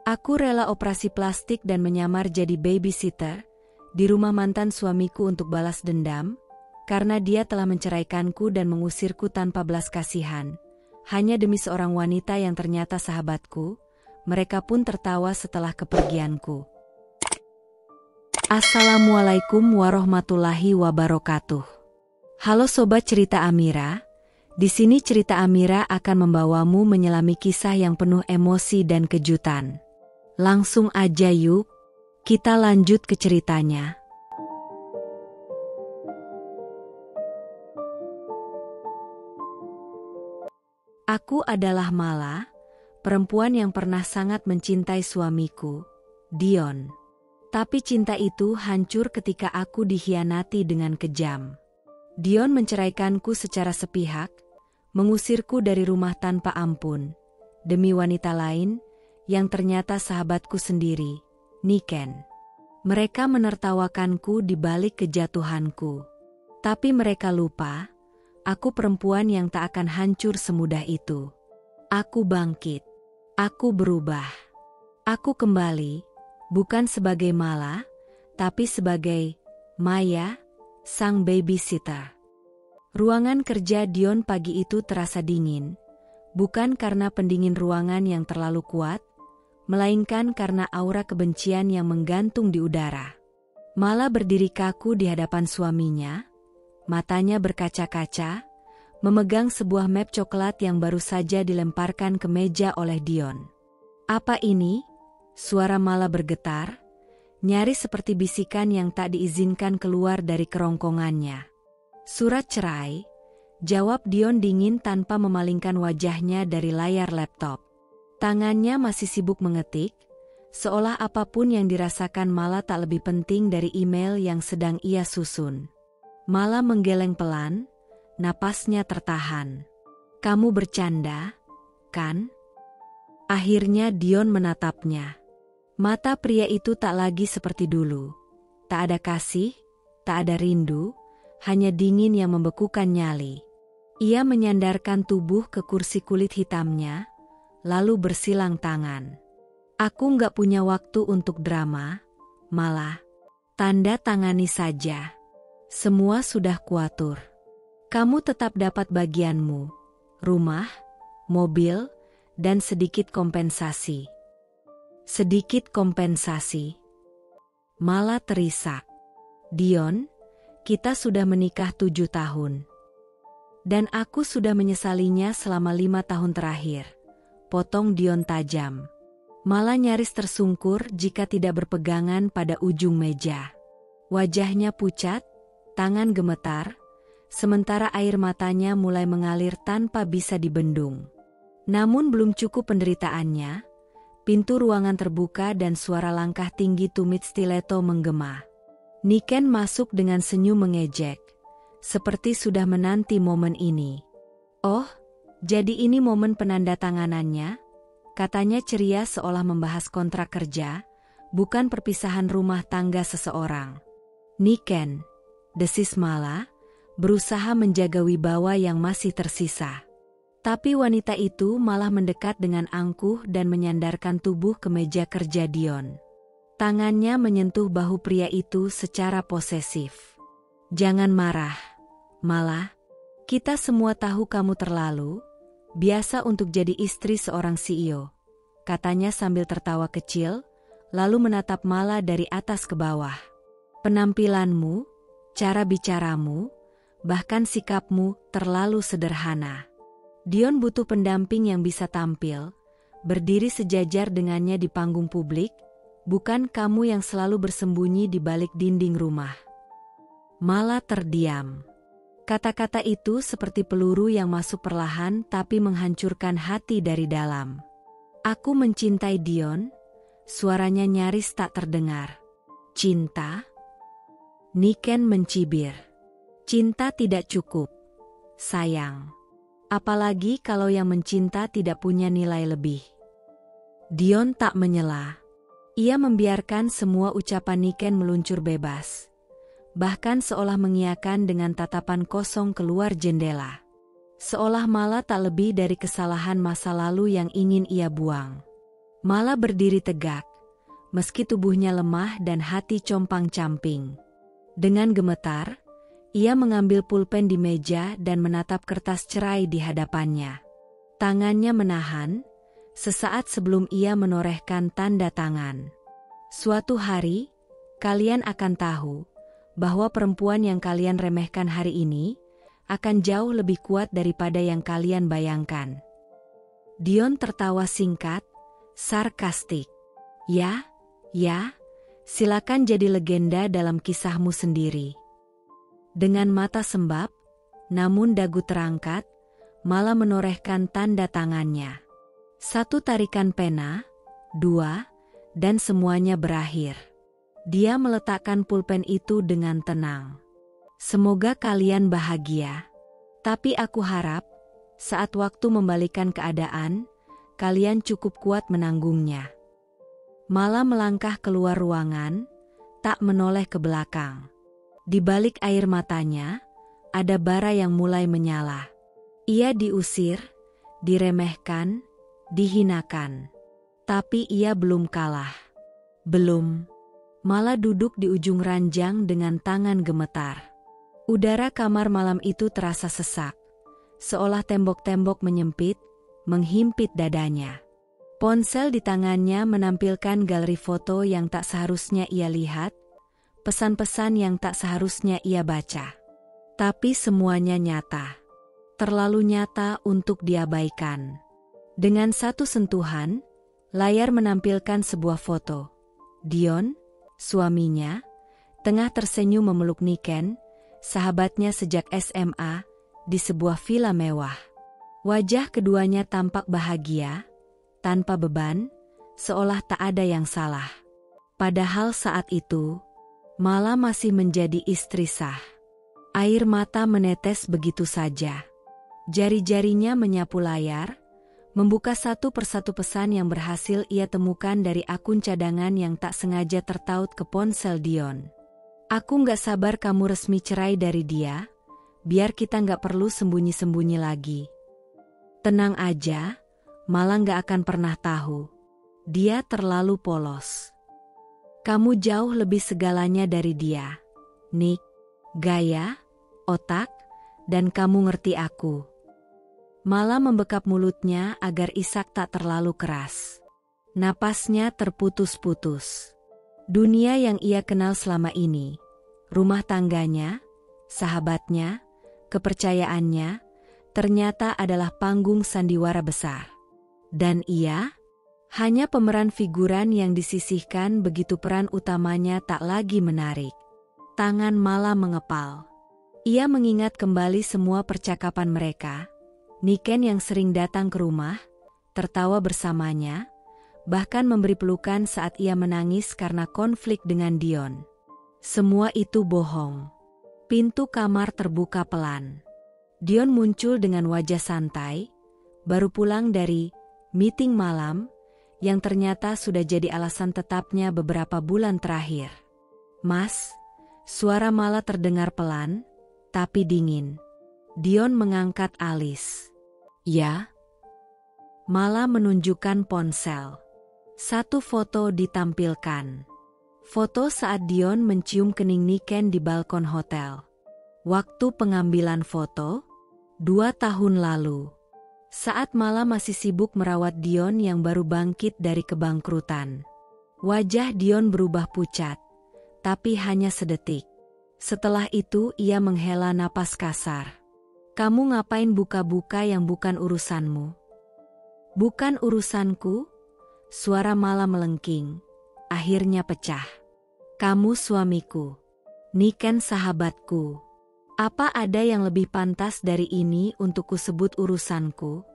Aku rela operasi plastik dan menyamar jadi babysitter di rumah mantan suamiku untuk balas dendam, karena dia telah menceraikanku dan mengusirku tanpa belas kasihan. Hanya demi seorang wanita yang ternyata sahabatku. Mereka pun tertawa setelah kepergianku. Assalamualaikum warahmatullahi wabarakatuh. Halo Sobat Cerita Amira. Di sini cerita Amira akan membawamu menyelami kisah yang penuh emosi dan kejutan. Langsung aja yuk, kita lanjut ke ceritanya. Aku adalah Mala, perempuan yang pernah sangat mencintai suamiku, Dion. Tapi cinta itu hancur ketika aku dikhianati dengan kejam. Dion menceraikanku secara sepihak, mengusirku dari rumah tanpa ampun, demi wanita lain, yang ternyata sahabatku sendiri, Niken. Mereka menertawakanku di balik kejatuhanku. Tapi mereka lupa, aku perempuan yang tak akan hancur semudah itu. Aku bangkit. Aku berubah. Aku kembali, bukan sebagai Mala, tapi sebagai Maya, sang babysitter. Ruangan kerja Dion pagi itu terasa dingin, bukan karena pendingin ruangan yang terlalu kuat, melainkan karena aura kebencian yang menggantung di udara. Mala berdiri kaku di hadapan suaminya, matanya berkaca-kaca, memegang sebuah map coklat yang baru saja dilemparkan ke meja oleh Dion. "Apa ini?" Suara Mala bergetar, nyaris seperti bisikan yang tak diizinkan keluar dari kerongkongannya. "Surat cerai," jawab Dion dingin tanpa memalingkan wajahnya dari layar laptop. Tangannya masih sibuk mengetik, seolah apapun yang dirasakan Mala tak lebih penting dari email yang sedang ia susun. Mala menggeleng pelan, napasnya tertahan. "Kamu bercanda, kan?" Akhirnya Dion menatapnya. Mata pria itu tak lagi seperti dulu. Tak ada kasih, tak ada rindu, hanya dingin yang membekukan nyali. Ia menyandarkan tubuh ke kursi kulit hitamnya, lalu bersilang tangan. "Aku nggak punya waktu untuk drama, Mala. Tanda tangani saja. Semua sudah kuatur. Kamu tetap dapat bagianmu, rumah, mobil, dan sedikit kompensasi." Sedikit kompensasi. Mala terisak. "Dion, kita sudah menikah 7 tahun. Dan aku sudah menyesalinya selama 5 tahun terakhir," potong Dion tajam. Mala nyaris tersungkur jika tidak berpegangan pada ujung meja. Wajahnya pucat, tangan gemetar, sementara air matanya mulai mengalir tanpa bisa dibendung. Namun belum cukup penderitaannya, pintu ruangan terbuka dan suara langkah tinggi tumit stiletto menggema. Niken masuk dengan senyum mengejek, seperti sudah menanti momen ini. "Oh, jadi ini momen penandatanganannya?" katanya ceria seolah membahas kontrak kerja, bukan perpisahan rumah tangga seseorang. "Niken," desis Mala, berusaha menjaga wibawa yang masih tersisa. Tapi wanita itu malah mendekat dengan angkuh dan menyandarkan tubuh ke meja kerja Dion. Tangannya menyentuh bahu pria itu secara posesif. "Jangan marah, Mala. Kita semua tahu kamu terlalu biasa untuk jadi istri seorang CEO," katanya sambil tertawa kecil, lalu menatap Mala dari atas ke bawah. "Penampilanmu, cara bicaramu, bahkan sikapmu terlalu sederhana. Dion butuh pendamping yang bisa tampil, berdiri sejajar dengannya di panggung publik, bukan kamu yang selalu bersembunyi di balik dinding rumah." Mala terdiam. Kata-kata itu seperti peluru yang masuk perlahan tapi menghancurkan hati dari dalam. "Aku mencintai Dion," suaranya nyaris tak terdengar. "Cinta?" Niken mencibir. "Cinta tidak cukup, sayang. Apalagi kalau yang mencinta tidak punya nilai lebih." Dion tak menyela. Ia membiarkan semua ucapan Niken meluncur bebas. Bahkan seolah mengiyakan dengan tatapan kosong keluar jendela. Seolah Mala tak lebih dari kesalahan masa lalu yang ingin ia buang. Mala berdiri tegak, meski tubuhnya lemah dan hati compang-camping. Dengan gemetar, ia mengambil pulpen di meja dan menatap kertas cerai di hadapannya. Tangannya menahan, sesaat sebelum ia menorehkan tanda tangan. Suatu hari, kalian akan tahu bahwa perempuan yang kalian remehkan hari ini akan jauh lebih kuat daripada yang kalian bayangkan. Dion tertawa singkat, sarkastik. Ya, silakan jadi legenda dalam kisahmu sendiri. Dengan mata sembab, namun dagu terangkat, Mala menorehkan tanda tangannya. 1 tarikan pena, 2, dan semuanya berakhir. Dia meletakkan pulpen itu dengan tenang. Semoga kalian bahagia. Tapi aku harap, saat waktu membalikan keadaan, kalian cukup kuat menanggungnya. Mala melangkah keluar ruangan, tak menoleh ke belakang. Di balik air matanya, ada bara yang mulai menyala. Ia diusir, diremehkan, dihinakan. Tapi ia belum kalah. Belum. Mala duduk di ujung ranjang dengan tangan gemetar. Udara kamar malam itu terasa sesak, seolah tembok-tembok menyempit, menghimpit dadanya. Ponsel di tangannya menampilkan galeri foto yang tak seharusnya ia lihat, pesan-pesan yang tak seharusnya ia baca. Tapi semuanya nyata. Terlalu nyata untuk diabaikan. Dengan satu sentuhan, layar menampilkan sebuah foto. Dion, suaminya, tengah tersenyum memeluk Niken, sahabatnya sejak SMA, di sebuah villa mewah. Wajah keduanya tampak bahagia, tanpa beban, seolah tak ada yang salah. Padahal saat itu, Mala masih menjadi istri sah. Air mata menetes begitu saja. Jari-jarinya menyapu layar, membuka satu persatu pesan yang berhasil ia temukan dari akun cadangan yang tak sengaja tertaut ke ponsel Dion. Aku nggak sabar kamu resmi cerai dari dia, biar kita nggak perlu sembunyi-sembunyi lagi. Tenang aja, Mala nggak akan pernah tahu. Dia terlalu polos. Kamu jauh lebih segalanya dari dia. Nick, gaya, otak, dan kamu ngerti aku. Mala membekap mulutnya agar isak tak terlalu keras. Napasnya terputus-putus. Dunia yang ia kenal selama ini, rumah tangganya, sahabatnya, kepercayaannya, ternyata adalah panggung sandiwara besar. Dan ia, hanya pemeran figuran yang disisihkan begitu peran utamanya tak lagi menarik. Tangan Mala mengepal. Ia mengingat kembali semua percakapan mereka. Niken yang sering datang ke rumah, tertawa bersamanya, bahkan memberi pelukan saat ia menangis karena konflik dengan Dion. Semua itu bohong. Pintu kamar terbuka pelan. Dion muncul dengan wajah santai, baru pulang dari meeting malam, yang ternyata sudah jadi alasan tetapnya beberapa bulan terakhir. Mas, suara Mala terdengar pelan, tapi dingin. Dion mengangkat alis. Ya? Mala menunjukkan ponsel. 1 foto ditampilkan. Foto saat Dion mencium kening Niken di balkon hotel. Waktu pengambilan foto, 2 tahun lalu. Saat Mala masih sibuk merawat Dion yang baru bangkit dari kebangkrutan. Wajah Dion berubah pucat, tapi hanya sedetik. Setelah itu ia menghela napas kasar. Kamu ngapain buka-buka yang bukan urusanmu? Bukan urusanku? Suara Mala melengking, akhirnya pecah. Kamu suamiku. Niken sahabatku. Apa ada yang lebih pantas dari ini untuk kusebut urusanku?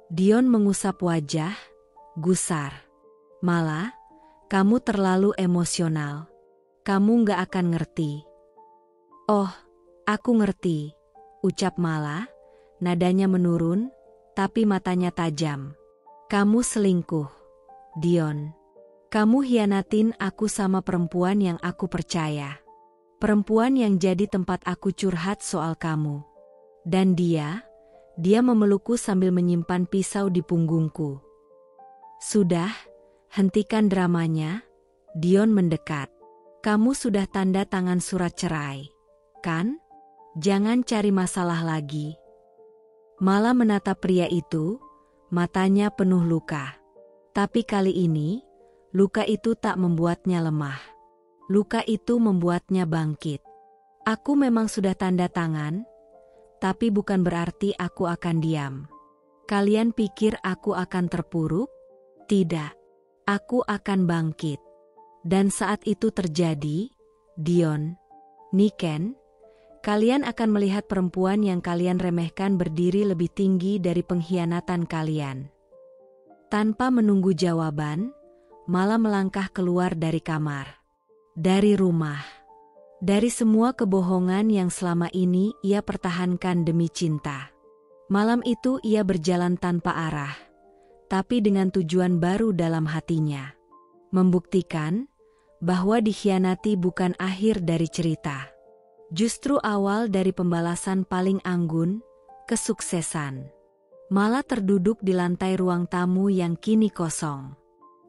Dion mengusap wajah, gusar. Mala, kamu terlalu emosional. Kamu nggak akan ngerti. Oh, aku ngerti. Ucap Mala, nadanya menurun, tapi matanya tajam. Kamu selingkuh, Dion. Kamu hianatin aku sama perempuan yang aku percaya. Perempuan yang jadi tempat aku curhat soal kamu. Dan dia memelukku sambil menyimpan pisau di punggungku. Sudah, hentikan dramanya. Dion mendekat. Kamu sudah tanda tangan surat cerai, kan? Jangan cari masalah lagi. Mala menatap pria itu, matanya penuh luka. Tapi kali ini, luka itu tak membuatnya lemah. Luka itu membuatnya bangkit. Aku memang sudah tanda tangan, tapi bukan berarti aku akan diam. Kalian pikir aku akan terpuruk? Tidak. Aku akan bangkit. Dan saat itu terjadi, Dion, Niken, kalian akan melihat perempuan yang kalian remehkan berdiri lebih tinggi dari pengkhianatan kalian. Tanpa menunggu jawaban, Mala melangkah keluar dari kamar. Dari rumah. Dari semua kebohongan yang selama ini ia pertahankan demi cinta. Malam itu ia berjalan tanpa arah, tapi dengan tujuan baru dalam hatinya. Membuktikan bahwa dikhianati bukan akhir dari cerita. Justru awal dari pembalasan paling anggun, kesuksesan. Mala terduduk di lantai ruang tamu yang kini kosong.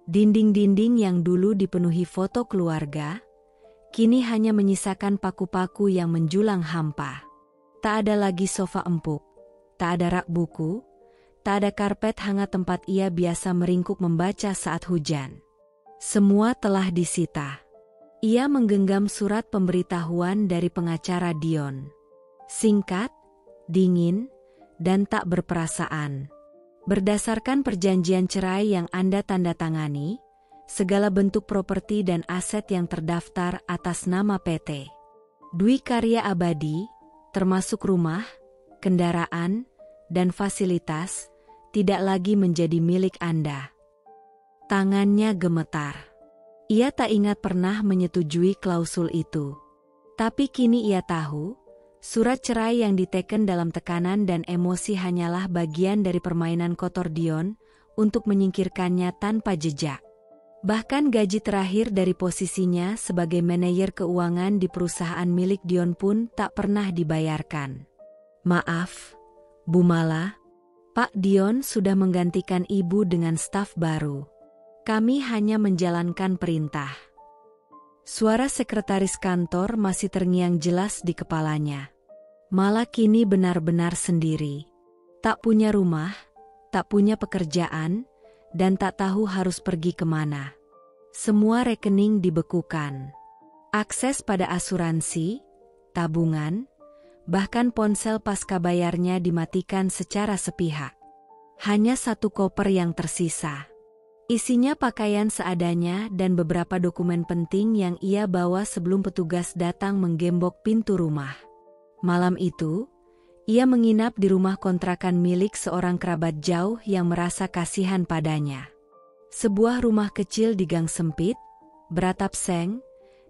Dinding-dinding yang dulu dipenuhi foto keluarga, kini hanya menyisakan paku-paku yang menjulang hampa. Tak ada lagi sofa empuk, tak ada rak buku, tak ada karpet hangat tempat ia biasa meringkuk membaca saat hujan. Semua telah disita. Ia menggenggam surat pemberitahuan dari pengacara Dion. Singkat, dingin, dan tak berperasaan. Berdasarkan perjanjian cerai yang Anda tanda tangani, segala bentuk properti dan aset yang terdaftar atas nama PT Dwi Karya Abadi, termasuk rumah, kendaraan, dan fasilitas, tidak lagi menjadi milik Anda. Tangannya gemetar. Ia tak ingat pernah menyetujui klausul itu. Tapi kini ia tahu, surat cerai yang diteken dalam tekanan dan emosi hanyalah bagian dari permainan kotor Dion untuk menyingkirkannya tanpa jejak. Bahkan gaji terakhir dari posisinya sebagai manajer keuangan di perusahaan milik Dion pun tak pernah dibayarkan. Maaf, Bu Mala, Pak Dion sudah menggantikan Ibu dengan staf baru. Kami hanya menjalankan perintah. Suara sekretaris kantor masih terngiang jelas di kepalanya. Mala kini benar-benar sendiri. Tak punya rumah, tak punya pekerjaan, dan tak tahu harus pergi kemana. Semua rekening dibekukan. Akses pada asuransi, tabungan, bahkan ponsel pasca bayarnya dimatikan secara sepihak. Hanya satu koper yang tersisa. Isinya pakaian seadanya dan beberapa dokumen penting yang ia bawa sebelum petugas datang menggembok pintu rumah. Malam itu, ia menginap di rumah kontrakan milik seorang kerabat jauh yang merasa kasihan padanya. Sebuah rumah kecil di gang sempit, beratap seng,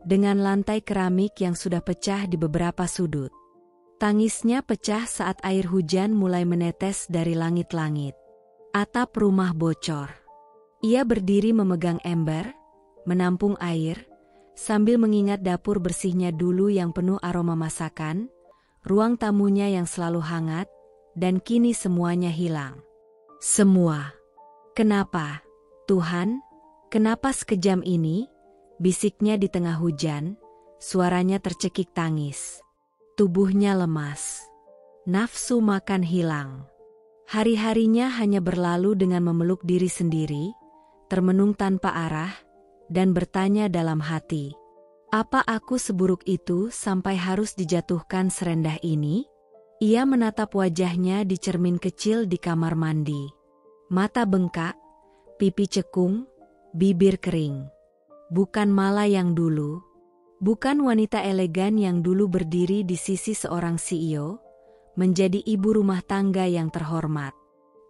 dengan lantai keramik yang sudah pecah di beberapa sudut. Tangisnya pecah saat air hujan mulai menetes dari langit-langit. Atap rumah bocor. Ia berdiri memegang ember, menampung air, sambil mengingat dapur bersihnya dulu yang penuh aroma masakan, ruang tamunya yang selalu hangat, dan kini semuanya hilang. Semua. Kenapa, Tuhan? Kenapa sekejam ini? Bisiknya di tengah hujan, suaranya tercekik tangis. Tubuhnya lemas. Nafsu makan hilang. Hari-harinya hanya berlalu dengan memeluk diri sendiri, termenung tanpa arah, dan bertanya dalam hati, apa aku seburuk itu sampai harus dijatuhkan serendah ini? Ia menatap wajahnya di cermin kecil di kamar mandi. Mata bengkak, pipi cekung, bibir kering. Bukan Mala yang dulu, bukan wanita elegan yang dulu berdiri di sisi seorang CEO, menjadi ibu rumah tangga yang terhormat.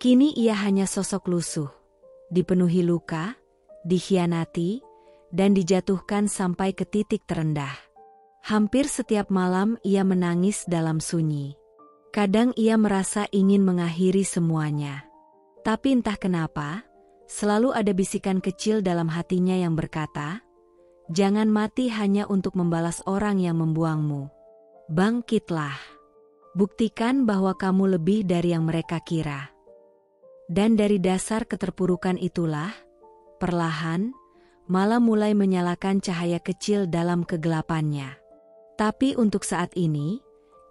Kini ia hanya sosok lusuh. Dipenuhi luka, dikhianati, dan dijatuhkan sampai ke titik terendah. Hampir setiap malam ia menangis dalam sunyi. Kadang ia merasa ingin mengakhiri semuanya. Tapi entah kenapa, selalu ada bisikan kecil dalam hatinya yang berkata, jangan mati hanya untuk membalas orang yang membuangmu. Bangkitlah. Buktikan bahwa kamu lebih dari yang mereka kira. Dan dari dasar keterpurukan itulah, perlahan, Mala mulai menyalakan cahaya kecil dalam kegelapannya. Tapi untuk saat ini,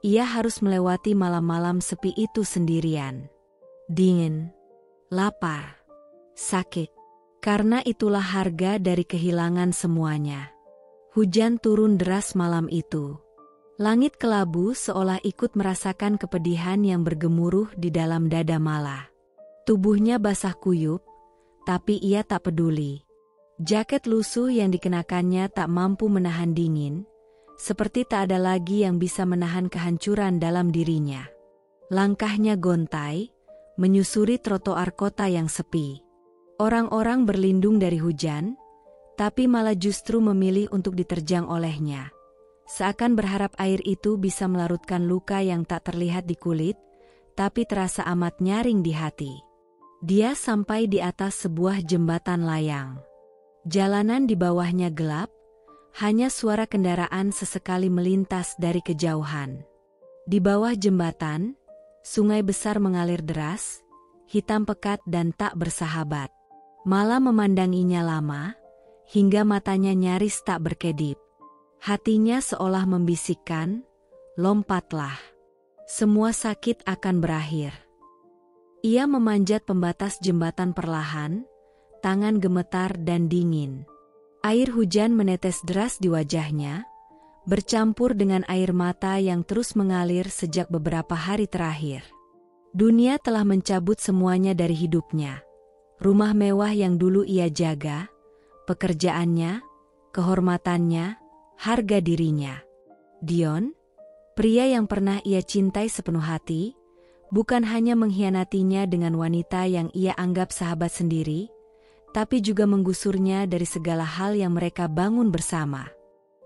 ia harus melewati malam-malam sepi itu sendirian. Dingin, lapar, sakit. Karena itulah harga dari kehilangan semuanya. Hujan turun deras malam itu. Langit kelabu seolah ikut merasakan kepedihan yang bergemuruh di dalam dada Mala. Tubuhnya basah kuyup, tapi ia tak peduli. Jaket lusuh yang dikenakannya tak mampu menahan dingin, seperti tak ada lagi yang bisa menahan kehancuran dalam dirinya. Langkahnya gontai, menyusuri trotoar kota yang sepi. Orang-orang berlindung dari hujan, tapi Mala justru memilih untuk diterjang olehnya. Seakan berharap air itu bisa melarutkan luka yang tak terlihat di kulit, tapi terasa amat nyaring di hati. Dia sampai di atas sebuah jembatan layang. Jalanan di bawahnya gelap, hanya suara kendaraan sesekali melintas dari kejauhan. Di bawah jembatan, sungai besar mengalir deras, hitam pekat dan tak bersahabat. Mala memandanginya lama, hingga matanya nyaris tak berkedip. Hatinya seolah membisikkan, lompatlah. Semua sakit akan berakhir. Ia memanjat pembatas jembatan perlahan, tangan gemetar dan dingin. Air hujan menetes deras di wajahnya, bercampur dengan air mata yang terus mengalir sejak beberapa hari terakhir. Dunia telah mencabut semuanya dari hidupnya. Rumah mewah yang dulu ia jaga, pekerjaannya, kehormatannya, harga dirinya. Dion, pria yang pernah ia cintai sepenuh hati, bukan hanya mengkhianatinya dengan wanita yang ia anggap sahabat sendiri, tapi juga menggusurnya dari segala hal yang mereka bangun bersama.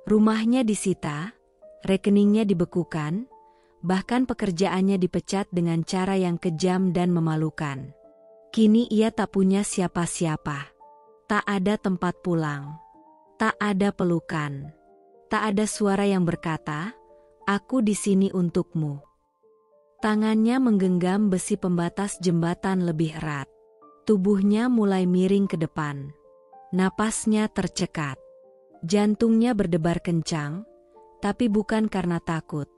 Rumahnya disita, rekeningnya dibekukan, bahkan pekerjaannya dipecat dengan cara yang kejam dan memalukan. Kini ia tak punya siapa-siapa. Tak ada tempat pulang. Tak ada pelukan. Tak ada suara yang berkata, "Aku di sini untukmu." Tangannya menggenggam besi pembatas jembatan lebih erat. Tubuhnya mulai miring ke depan. Napasnya tercekat. Jantungnya berdebar kencang, tapi bukan karena takut,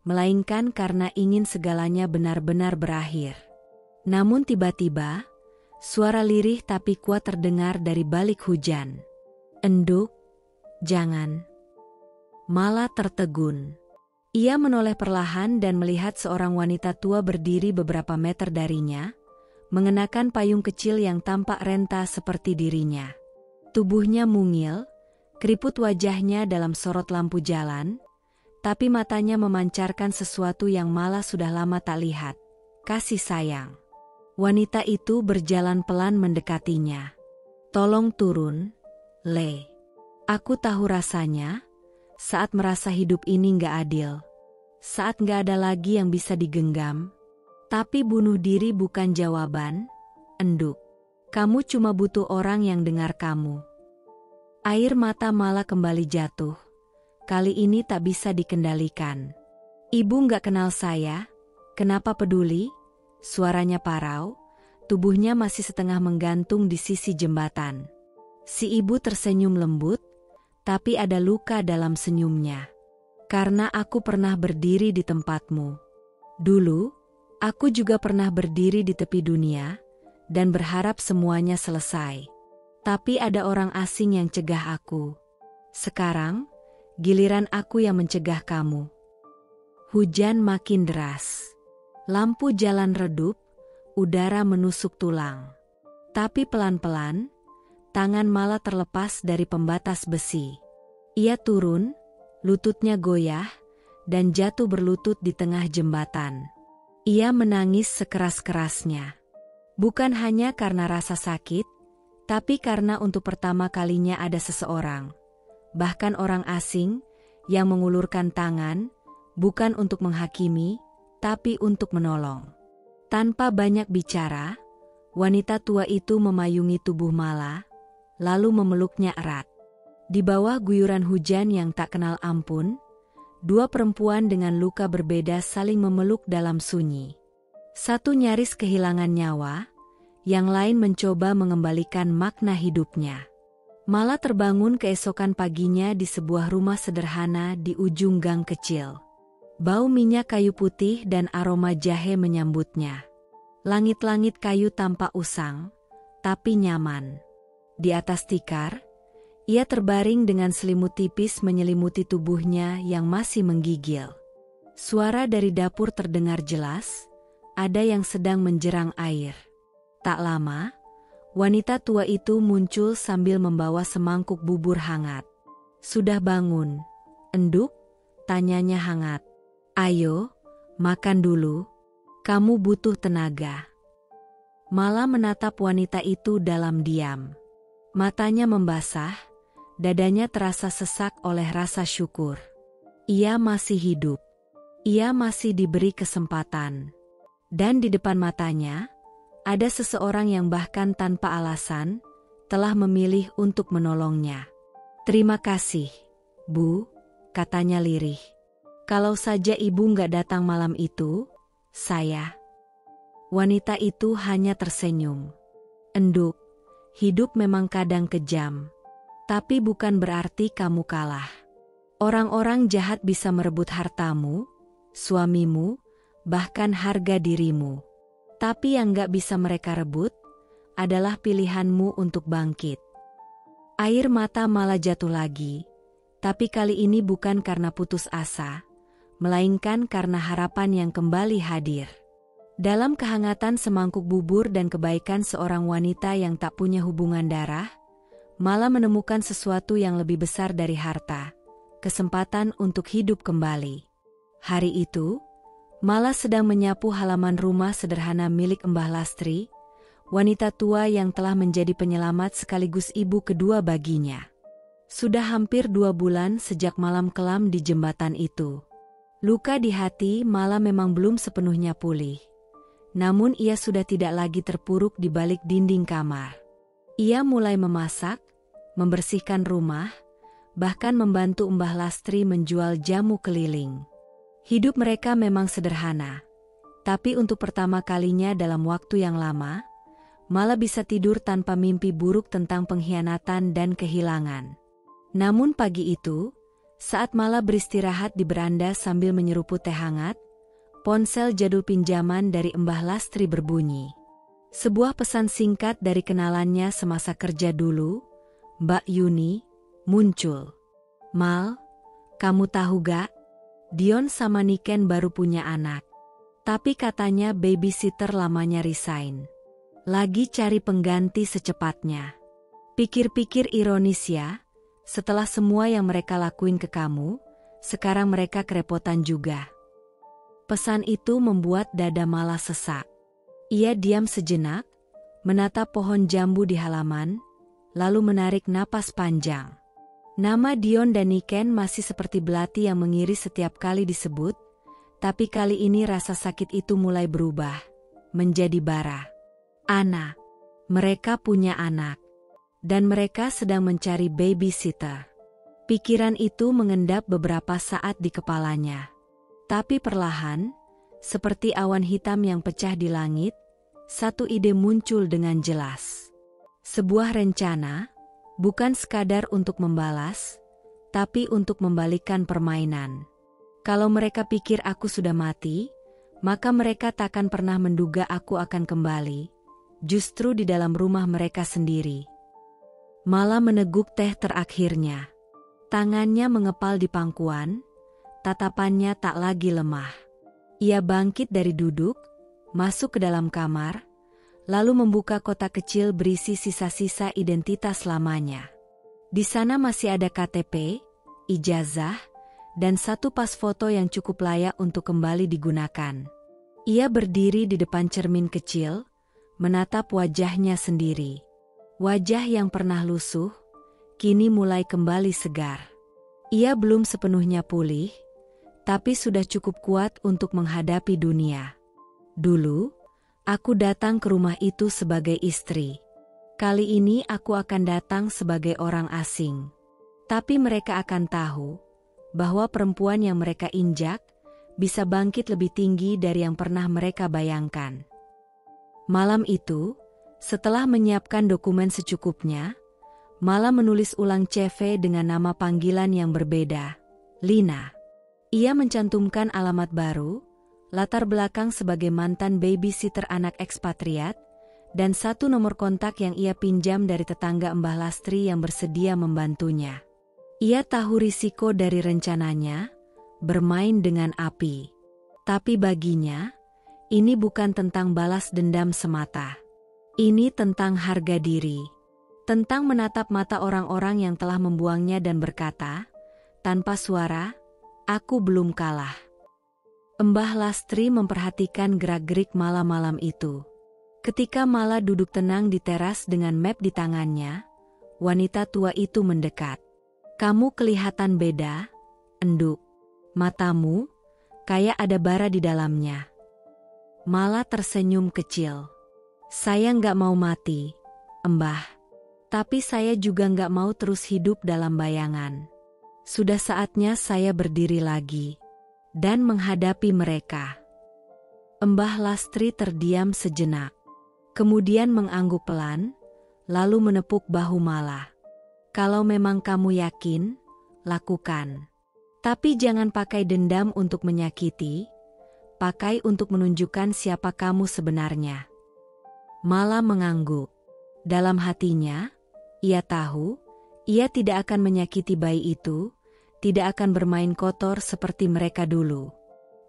melainkan karena ingin segalanya benar-benar berakhir. Namun tiba-tiba, suara lirih tapi kuat terdengar dari balik hujan. "Enduk, jangan." Mala tertegun. Ia menoleh perlahan dan melihat seorang wanita tua berdiri beberapa meter darinya, mengenakan payung kecil yang tampak renta seperti dirinya. Tubuhnya mungil, keriput wajahnya dalam sorot lampu jalan, tapi matanya memancarkan sesuatu yang Mala sudah lama tak lihat, kasih sayang. Wanita itu berjalan pelan mendekatinya. "Tolong turun, Le. Aku tahu rasanya, saat merasa hidup ini gak adil. Saat gak ada lagi yang bisa digenggam. Tapi bunuh diri bukan jawaban, Enduk. Kamu cuma butuh orang yang dengar kamu." Air mata Mala kembali jatuh. Kali ini tak bisa dikendalikan. "Ibu gak kenal saya, kenapa peduli?" Suaranya parau, tubuhnya masih setengah menggantung di sisi jembatan. Si ibu tersenyum lembut, tapi ada luka dalam senyumnya. "Karena aku pernah berdiri di tempatmu. Dulu, aku juga pernah berdiri di tepi dunia, dan berharap semuanya selesai. Tapi ada orang asing yang cegah aku. Sekarang, giliran aku yang mencegah kamu." Hujan makin deras. Lampu jalan redup, udara menusuk tulang. Tapi pelan-pelan, tangan Mala terlepas dari pembatas besi. Ia turun, lututnya goyah, dan jatuh berlutut di tengah jembatan. Ia menangis sekeras-kerasnya. Bukan hanya karena rasa sakit, tapi karena untuk pertama kalinya ada seseorang, bahkan orang asing, yang mengulurkan tangan, bukan untuk menghakimi, tapi untuk menolong. Tanpa banyak bicara, wanita tua itu memayungi tubuh Mala, lalu memeluknya erat. Di bawah guyuran hujan yang tak kenal ampun, dua perempuan dengan luka berbeda saling memeluk dalam sunyi. Satu nyaris kehilangan nyawa, yang lain mencoba mengembalikan makna hidupnya. Mala terbangun keesokan paginya di sebuah rumah sederhana di ujung gang kecil. Bau minyak kayu putih dan aroma jahe menyambutnya. Langit-langit kayu tampak usang, tapi nyaman. Di atas tikar, ia terbaring dengan selimut tipis menyelimuti tubuhnya yang masih menggigil. Suara dari dapur terdengar jelas, ada yang sedang menjerang air. Tak lama, wanita tua itu muncul sambil membawa semangkuk bubur hangat. "Sudah bangun, Enduk?" tanyanya hangat. "Ayo, makan dulu. Kamu butuh tenaga." Mala menatap wanita itu dalam diam. Matanya membasah, dadanya terasa sesak oleh rasa syukur. Ia masih hidup. Ia masih diberi kesempatan. Dan di depan matanya, ada seseorang yang bahkan tanpa alasan, telah memilih untuk menolongnya. "Terima kasih, Bu," katanya lirih. "Kalau saja Ibu nggak datang malam itu, saya..." Wanita itu hanya tersenyum. "Enduk, hidup memang kadang kejam. Tapi bukan berarti kamu kalah. Orang-orang jahat bisa merebut hartamu, suamimu, bahkan harga dirimu. Tapi yang gak bisa mereka rebut, adalah pilihanmu untuk bangkit." Air mata malah jatuh lagi, tapi kali ini bukan karena putus asa, melainkan karena harapan yang kembali hadir. Dalam kehangatan semangkuk bubur dan kebaikan seorang wanita yang tak punya hubungan darah, Mala menemukan sesuatu yang lebih besar dari harta, kesempatan untuk hidup kembali. Hari itu, Mala sedang menyapu halaman rumah sederhana milik Mbah Lastri, wanita tua yang telah menjadi penyelamat sekaligus ibu kedua baginya. Sudah hampir 2 bulan sejak malam kelam di jembatan itu. Luka di hati Mala memang belum sepenuhnya pulih. Namun ia sudah tidak lagi terpuruk di balik dinding kamar. Ia mulai memasak, membersihkan rumah, bahkan membantu Mbah Lastri menjual jamu keliling. Hidup mereka memang sederhana, tapi untuk pertama kalinya dalam waktu yang lama, Mala bisa tidur tanpa mimpi buruk tentang pengkhianatan dan kehilangan. Namun pagi itu, saat Mala beristirahat di beranda sambil menyeruput teh hangat, ponsel jadul pinjaman dari Mbah Lastri berbunyi. Sebuah pesan singkat dari kenalannya semasa kerja dulu, Mbak Yuni, muncul. "Mal, kamu tahu gak? Dion sama Niken baru punya anak. Tapi katanya babysitter lamanya resign. Lagi cari pengganti secepatnya. Pikir-pikir ironis ya, setelah semua yang mereka lakuin ke kamu, sekarang mereka kerepotan juga." Pesan itu membuat dada Mala sesak. Ia diam sejenak, menatap pohon jambu di halaman, lalu menarik napas panjang. Nama Dion dan Niken masih seperti belati yang mengiris setiap kali disebut, tapi kali ini rasa sakit itu mulai berubah, menjadi bara. Anak. Mereka punya anak. Dan mereka sedang mencari babysitter. Pikiran itu mengendap beberapa saat di kepalanya. Tapi perlahan, seperti awan hitam yang pecah di langit, satu ide muncul dengan jelas. Sebuah rencana, bukan sekadar untuk membalas, tapi untuk membalikan permainan. Kalau mereka pikir aku sudah mati, maka mereka takkan pernah menduga aku akan kembali, justru di dalam rumah mereka sendiri. Mala meneguk teh terakhirnya. Tangannya mengepal di pangkuan, tatapannya tak lagi lemah. Ia bangkit dari duduk, masuk ke dalam kamar, lalu membuka kotak kecil berisi sisa-sisa identitas lamanya. Di sana masih ada KTP, ijazah, dan satu pas foto yang cukup layak untuk kembali digunakan. Ia berdiri di depan cermin kecil, menatap wajahnya sendiri. Wajah yang pernah lusuh, kini mulai kembali segar. Ia belum sepenuhnya pulih, tapi sudah cukup kuat untuk menghadapi dunia. Dulu, aku datang ke rumah itu sebagai istri. Kali ini aku akan datang sebagai orang asing. Tapi mereka akan tahu bahwa perempuan yang mereka injak bisa bangkit lebih tinggi dari yang pernah mereka bayangkan. Malam itu, Setelah menyiapkan dokumen secukupnya, Mala menulis ulang CV dengan nama panggilan yang berbeda, Lina. Ia mencantumkan alamat baru, latar belakang sebagai mantan babysitter anak ekspatriat, dan satu nomor kontak yang ia pinjam dari tetangga Mbah Lastri yang bersedia membantunya. Ia tahu risiko dari rencananya, bermain dengan api. Tapi baginya, ini bukan tentang balas dendam semata. Ini tentang harga diri. Tentang menatap mata orang-orang yang telah membuangnya dan berkata, tanpa suara, aku belum kalah. Mbah Lastri memperhatikan gerak-gerik malam-malam itu. Ketika Mala duduk tenang di teras dengan map di tangannya, wanita tua itu mendekat. Kamu kelihatan beda, enduk. Matamu, kayak ada bara di dalamnya. Mala tersenyum kecil. Saya nggak mau mati, Mbah. Tapi saya juga nggak mau terus hidup dalam bayangan. Sudah saatnya saya berdiri lagi dan menghadapi mereka. Mbah Lastri terdiam sejenak. Kemudian mengangguk pelan, lalu menepuk bahu Mala. Kalau memang kamu yakin, lakukan. Tapi jangan pakai dendam untuk menyakiti, pakai untuk menunjukkan siapa kamu sebenarnya. Mala mengangguk. Dalam hatinya, ia tahu, ia tidak akan menyakiti bayi itu, tidak akan bermain kotor seperti mereka dulu.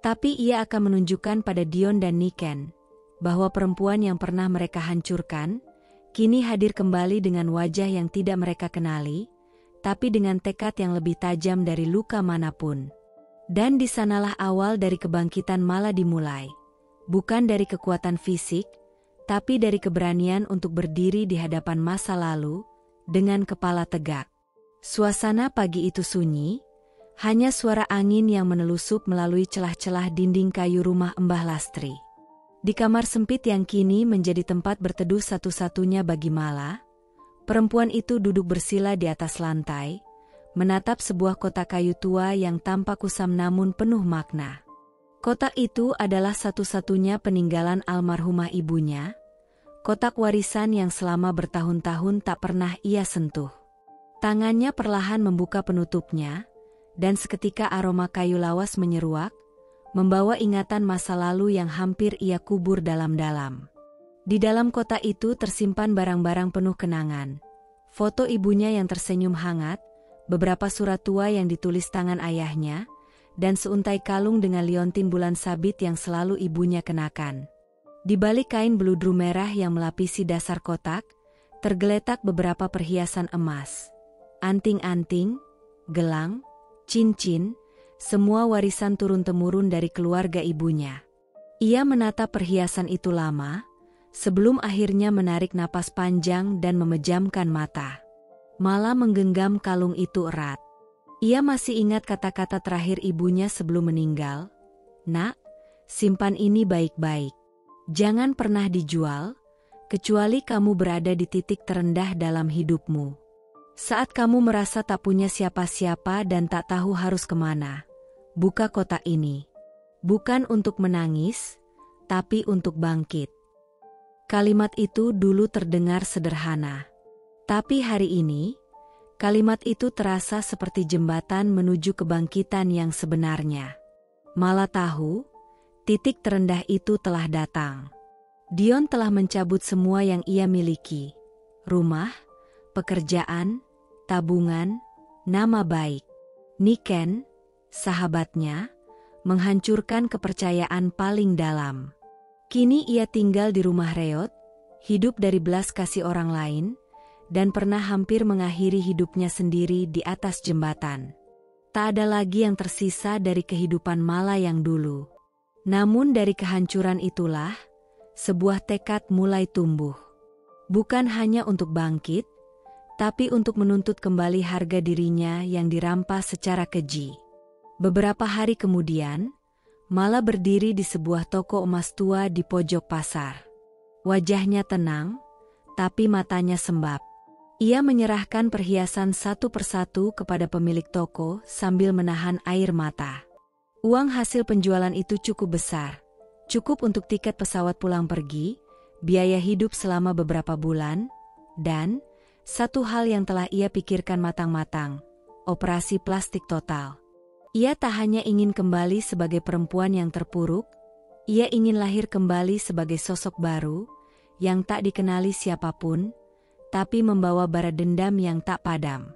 Tapi ia akan menunjukkan pada Dion dan Niken, bahwa perempuan yang pernah mereka hancurkan, kini hadir kembali dengan wajah yang tidak mereka kenali, tapi dengan tekad yang lebih tajam dari luka manapun. Dan di sanalah awal dari kebangkitan Mala dimulai. Bukan dari kekuatan fisik, tapi dari keberanian untuk berdiri di hadapan masa lalu, dengan kepala tegak. Suasana pagi itu sunyi, hanya suara angin yang menelusup melalui celah-celah dinding kayu rumah Mbah Lastri. Di kamar sempit yang kini menjadi tempat berteduh satu-satunya bagi Mala, perempuan itu duduk bersila di atas lantai, menatap sebuah kotak kayu tua yang tampak kusam namun penuh makna. Kotak itu adalah satu-satunya peninggalan almarhumah ibunya, kotak warisan yang selama bertahun-tahun tak pernah ia sentuh. Tangannya perlahan membuka penutupnya, dan seketika aroma kayu lawas menyeruak, membawa ingatan masa lalu yang hampir ia kubur dalam-dalam. Di dalam kotak itu tersimpan barang-barang penuh kenangan. Foto ibunya yang tersenyum hangat, beberapa surat tua yang ditulis tangan ayahnya, dan seuntai kalung dengan liontin bulan sabit yang selalu ibunya kenakan. Di balik kain beludru merah yang melapisi dasar kotak, tergeletak beberapa perhiasan emas. Anting-anting, gelang, cincin, semua warisan turun-temurun dari keluarga ibunya. Ia menatap perhiasan itu lama, sebelum akhirnya menarik napas panjang dan memejamkan mata. Mala menggenggam kalung itu erat. Ia masih ingat kata-kata terakhir ibunya sebelum meninggal. Nak, simpan ini baik-baik. Jangan pernah dijual, kecuali kamu berada di titik terendah dalam hidupmu. Saat kamu merasa tak punya siapa-siapa dan tak tahu harus kemana, buka kotak ini. Bukan untuk menangis, tapi untuk bangkit. Kalimat itu dulu terdengar sederhana. Tapi hari ini, kalimat itu terasa seperti jembatan menuju kebangkitan yang sebenarnya. Mala tahu, titik terendah itu telah datang. Dion telah mencabut semua yang ia miliki. Rumah, pekerjaan, tabungan, nama baik. Niken, sahabatnya, menghancurkan kepercayaan paling dalam. Kini ia tinggal di rumah reot, hidup dari belas kasih orang lain, dan pernah hampir mengakhiri hidupnya sendiri di atas jembatan. Tak ada lagi yang tersisa dari kehidupan Mala yang dulu. Namun dari kehancuran itulah, sebuah tekad mulai tumbuh. Bukan hanya untuk bangkit, tapi untuk menuntut kembali harga dirinya yang dirampas secara keji. Beberapa hari kemudian, Mala berdiri di sebuah toko emas tua di pojok pasar. Wajahnya tenang, tapi matanya sembab. Ia menyerahkan perhiasan satu persatu kepada pemilik toko sambil menahan air mata. Uang hasil penjualan itu cukup besar, cukup untuk tiket pesawat pulang pergi, biaya hidup selama beberapa bulan, dan satu hal yang telah ia pikirkan matang-matang, operasi plastik total. Ia tak hanya ingin kembali sebagai perempuan yang terpuruk, ia ingin lahir kembali sebagai sosok baru, yang tak dikenali siapapun, tapi membawa bara dendam yang tak padam.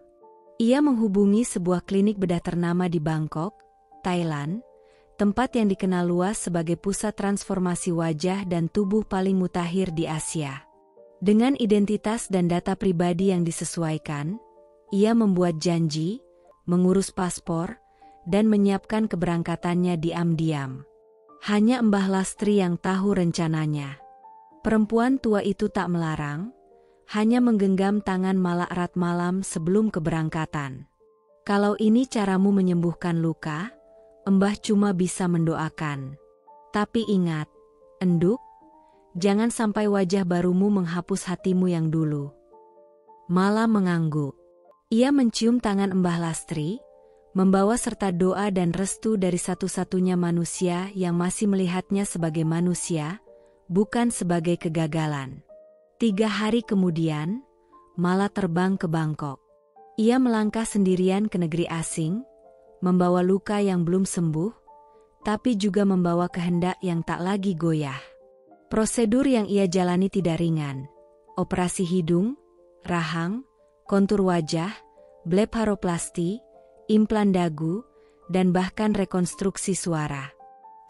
Ia menghubungi sebuah klinik bedah ternama di Bangkok, Thailand, tempat yang dikenal luas sebagai pusat transformasi wajah dan tubuh paling mutakhir di Asia. Dengan identitas dan data pribadi yang disesuaikan, ia membuat janji, mengurus paspor, dan menyiapkan keberangkatannya diam-diam. Hanya Mbah Lastri yang tahu rencananya. Perempuan tua itu tak melarang, hanya menggenggam tangan Mala erat malam sebelum keberangkatan. Kalau ini caramu menyembuhkan luka, Mbah cuma bisa mendoakan. Tapi ingat, Enduk, jangan sampai wajah barumu menghapus hatimu yang dulu. Mala mengangguk. Ia mencium tangan Mbah Lastri, membawa serta doa dan restu dari satu-satunya manusia yang masih melihatnya sebagai manusia, bukan sebagai kegagalan. 3 hari kemudian, Mala terbang ke Bangkok. Ia melangkah sendirian ke negeri asing, membawa luka yang belum sembuh, tapi juga membawa kehendak yang tak lagi goyah. Prosedur yang ia jalani tidak ringan. Operasi hidung, rahang, kontur wajah, blepharoplasti, implan dagu, dan bahkan rekonstruksi suara.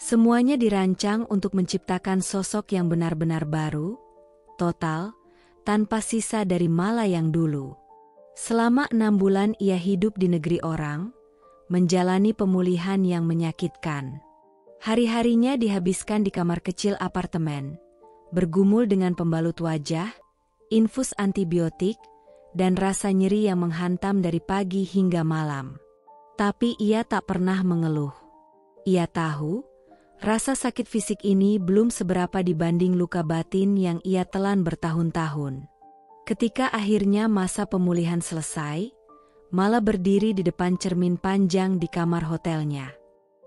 Semuanya dirancang untuk menciptakan sosok yang benar-benar baru, total, tanpa sisa dari Mala yang dulu. Selama 6 bulan ia hidup di negeri orang, menjalani pemulihan yang menyakitkan. Hari-harinya dihabiskan di kamar kecil apartemen, bergumul dengan pembalut wajah, infus antibiotik, dan rasa nyeri yang menghantam dari pagi hingga malam. Tapi ia tak pernah mengeluh. Ia tahu, rasa sakit fisik ini belum seberapa dibanding luka batin yang ia telan bertahun-tahun. Ketika akhirnya masa pemulihan selesai, Mala berdiri di depan cermin panjang di kamar hotelnya.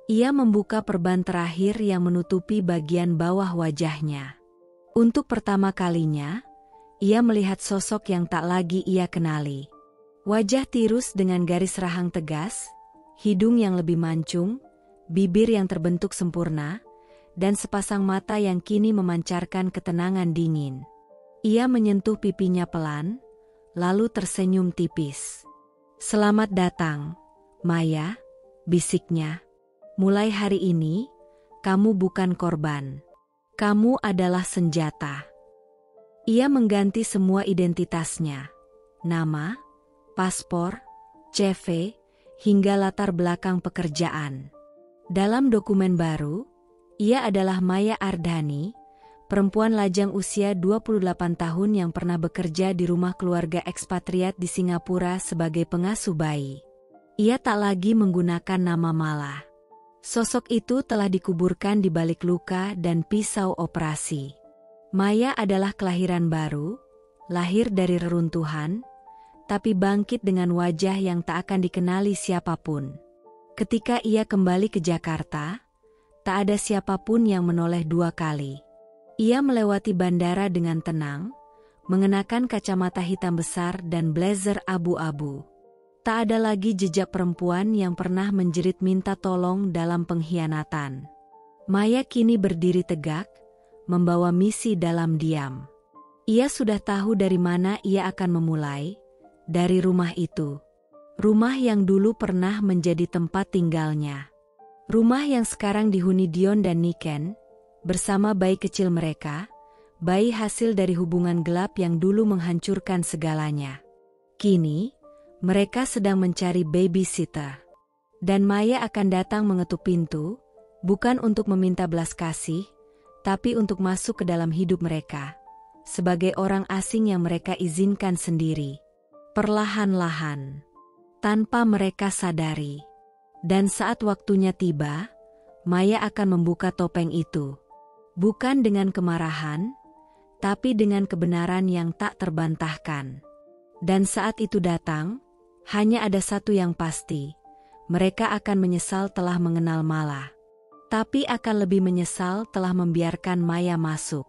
Ia membuka perban terakhir yang menutupi bagian bawah wajahnya. Untuk pertama kalinya, ia melihat sosok yang tak lagi ia kenali. Wajah tirus dengan garis rahang tegas, hidung yang lebih mancung, bibir yang terbentuk sempurna, dan sepasang mata yang kini memancarkan ketenangan dingin. Ia menyentuh pipinya pelan, lalu tersenyum tipis. "Selamat datang, Maya," bisiknya. "Mulai hari ini, kamu bukan korban. Kamu adalah senjata." Ia mengganti semua identitasnya, nama, paspor, CV, hingga latar belakang pekerjaan. Dalam dokumen baru, ia adalah Maya Ardhani, perempuan lajang usia 28 tahun yang pernah bekerja di rumah keluarga ekspatriat di Singapura sebagai pengasuh bayi. Ia tak lagi menggunakan nama Mala. Sosok itu telah dikuburkan di balik luka dan pisau operasi. Maya adalah kelahiran baru, lahir dari reruntuhan, tapi bangkit dengan wajah yang tak akan dikenali siapapun. Ketika ia kembali ke Jakarta, tak ada siapapun yang menoleh 2 kali. Ia melewati bandara dengan tenang, mengenakan kacamata hitam besar dan blazer abu-abu. Tak ada lagi jejak perempuan yang pernah menjerit minta tolong dalam pengkhianatan. Maya kini berdiri tegak, membawa misi dalam diam. Ia sudah tahu dari mana ia akan memulai, dari rumah itu. Rumah yang dulu pernah menjadi tempat tinggalnya. Rumah yang sekarang dihuni Dion dan Niken, bersama bayi kecil mereka, bayi hasil dari hubungan gelap yang dulu menghancurkan segalanya. Kini, mereka sedang mencari babysitter. Dan Maya akan datang mengetuk pintu, bukan untuk meminta belas kasih, tapi untuk masuk ke dalam hidup mereka, sebagai orang asing yang mereka izinkan sendiri. Perlahan-lahan, tanpa mereka sadari. Dan saat waktunya tiba, Maya akan membuka topeng itu. Bukan dengan kemarahan, tapi dengan kebenaran yang tak terbantahkan. Dan saat itu datang, hanya ada satu yang pasti, mereka akan menyesal telah mengenal Mala. Tapi akan lebih menyesal telah membiarkan Maya masuk.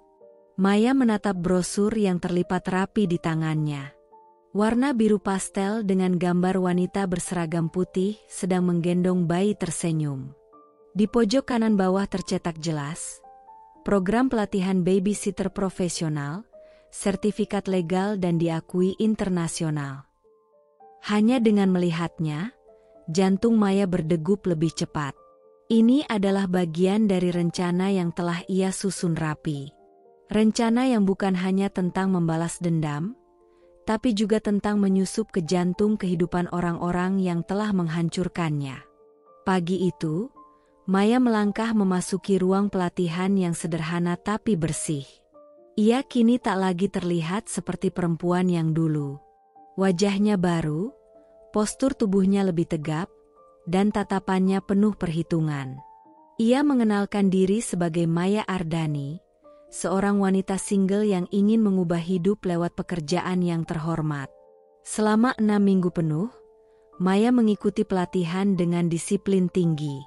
Maya menatap brosur yang terlipat rapi di tangannya. Warna biru pastel dengan gambar wanita berseragam putih sedang menggendong bayi tersenyum. Di pojok kanan bawah tercetak jelas, program pelatihan babysitter profesional, sertifikat legal dan diakui internasional. Hanya dengan melihatnya, jantung Maya berdegup lebih cepat. Ini adalah bagian dari rencana yang telah ia susun rapi. Rencana yang bukan hanya tentang membalas dendam, tapi juga tentang menyusup ke jantung kehidupan orang-orang yang telah menghancurkannya. Pagi itu, Maya melangkah memasuki ruang pelatihan yang sederhana tapi bersih. Ia kini tak lagi terlihat seperti perempuan yang dulu. Wajahnya baru, postur tubuhnya lebih tegap, dan tatapannya penuh perhitungan. Ia mengenalkan diri sebagai Maya Ardhani, seorang wanita single yang ingin mengubah hidup lewat pekerjaan yang terhormat. Selama 6 minggu penuh, Maya mengikuti pelatihan dengan disiplin tinggi.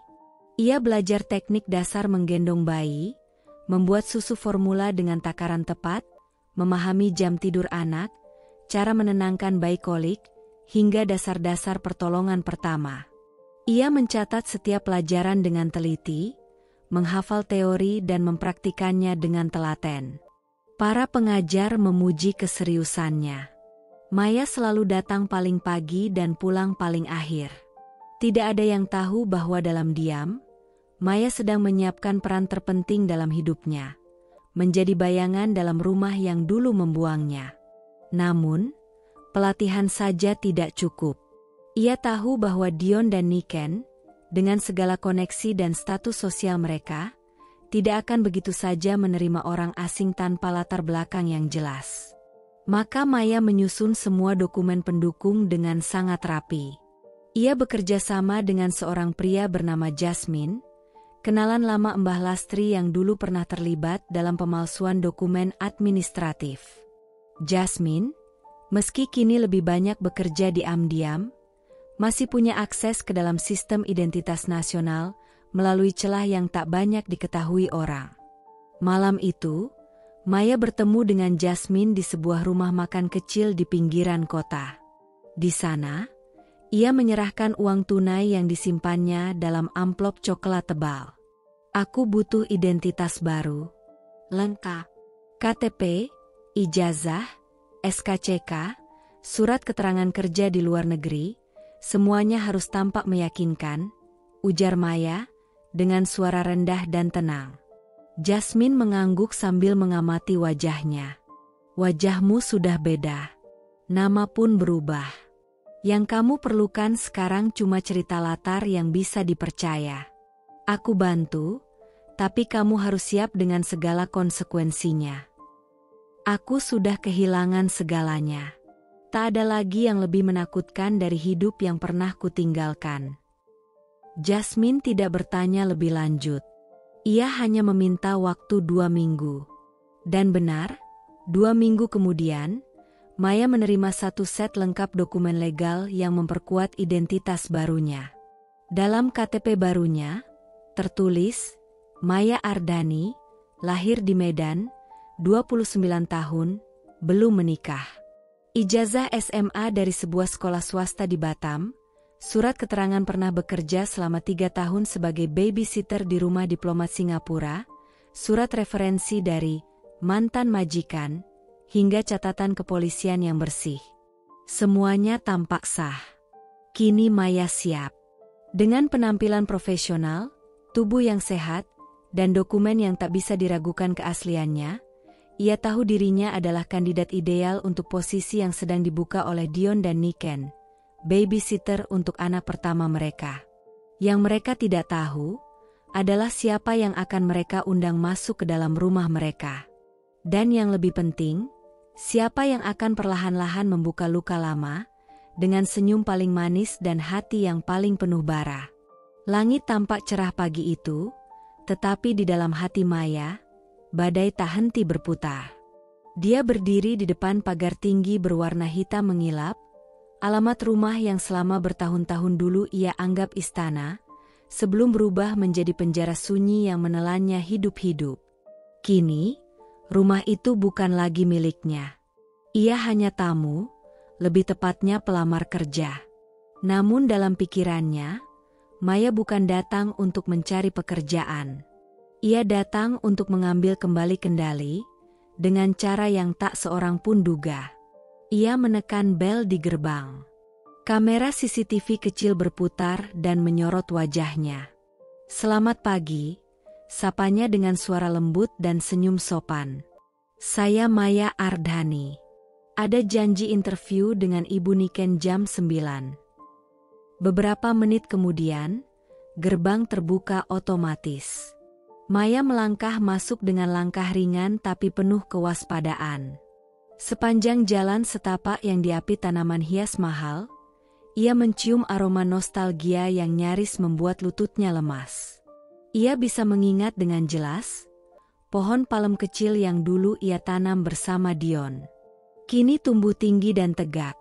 Ia belajar teknik dasar menggendong bayi, membuat susu formula dengan takaran tepat, memahami jam tidur anak, cara menenangkan bayi kolik, hingga dasar-dasar pertolongan pertama. Ia mencatat setiap pelajaran dengan teliti, menghafal teori dan mempraktikannya dengan telaten. Para pengajar memuji keseriusannya. Maya selalu datang paling pagi dan pulang paling akhir. Tidak ada yang tahu bahwa dalam diam, Maya sedang menyiapkan peran terpenting dalam hidupnya, menjadi bayangan dalam rumah yang dulu membuangnya. Namun, pelatihan saja tidak cukup. Ia tahu bahwa Dion dan Niken, dengan segala koneksi dan status sosial mereka, tidak akan begitu saja menerima orang asing tanpa latar belakang yang jelas. Maka Maya menyusun semua dokumen pendukung dengan sangat rapi. Ia bekerja sama dengan seorang pria bernama Jasmine, kenalan lama Mbah Lastri yang dulu pernah terlibat dalam pemalsuan dokumen administratif. Jasmine, meski kini lebih banyak bekerja diam-diam, masih punya akses ke dalam sistem identitas nasional melalui celah yang tak banyak diketahui orang. Malam itu, Maya bertemu dengan Jasmine di sebuah rumah makan kecil di pinggiran kota. Di sana, ia menyerahkan uang tunai yang disimpannya dalam amplop coklat tebal. "Aku butuh identitas baru. Lengkap. KTP, ijazah, SKCK, surat keterangan kerja di luar negeri, semuanya harus tampak meyakinkan," ujar Maya, dengan suara rendah dan tenang. Jasmine mengangguk sambil mengamati wajahnya. "Wajahmu sudah beda. Nama pun berubah. Yang kamu perlukan sekarang cuma cerita latar yang bisa dipercaya. Aku bantu, tapi kamu harus siap dengan segala konsekuensinya. Aku sudah kehilangan segalanya. Tak ada lagi yang lebih menakutkan dari hidup yang pernah kutinggalkan." Jasmine tidak bertanya lebih lanjut. Ia hanya meminta waktu 2 minggu. Dan benar, 2 minggu kemudian, Maya menerima satu set lengkap dokumen legal yang memperkuat identitas barunya. Dalam KTP barunya, tertulis, Maya Ardhani, lahir di Medan, 29 tahun, belum menikah. Ijazah SMA dari sebuah sekolah swasta di Batam, surat keterangan pernah bekerja selama 3 tahun sebagai babysitter di rumah diplomat Singapura, surat referensi dari mantan majikan, hingga catatan kepolisian yang bersih. Semuanya tampak sah. Kini Maya siap. Dengan penampilan profesional, tubuh yang sehat, dan dokumen yang tak bisa diragukan keasliannya, ia tahu dirinya adalah kandidat ideal untuk posisi yang sedang dibuka oleh Dion dan Niken, babysitter untuk anak pertama mereka. Yang mereka tidak tahu adalah siapa yang akan mereka undang masuk ke dalam rumah mereka. Dan yang lebih penting, siapa yang akan perlahan-lahan membuka luka lama dengan senyum paling manis dan hati yang paling penuh bara. Langit tampak cerah pagi itu, tetapi di dalam hati Maya, badai tak henti berputar. Dia berdiri di depan pagar tinggi berwarna hitam mengilap, alamat rumah yang selama bertahun-tahun dulu ia anggap istana, sebelum berubah menjadi penjara sunyi yang menelannya hidup-hidup. Kini, Rumah itu bukan lagi miliknya. Ia hanya tamu, lebih tepatnya pelamar kerja. Namun dalam pikirannya, Maya bukan datang untuk mencari pekerjaan. Ia datang untuk mengambil kembali kendali, dengan cara yang tak seorang pun duga. Ia menekan bel di gerbang. Kamera CCTV kecil berputar dan menyorot wajahnya. "Selamat pagi," sapanya dengan suara lembut dan senyum sopan. "Saya Maya Ardhani. Ada janji interview dengan Ibu Niken jam 9. Beberapa menit kemudian, gerbang terbuka otomatis. Maya melangkah masuk dengan langkah ringan tapi penuh kewaspadaan. Sepanjang jalan setapak yang diapi tanaman hias mahal, ia mencium aroma nostalgia yang nyaris membuat lututnya lemas. Ia bisa mengingat dengan jelas pohon palem kecil yang dulu ia tanam bersama Dion. Kini tumbuh tinggi dan tegak,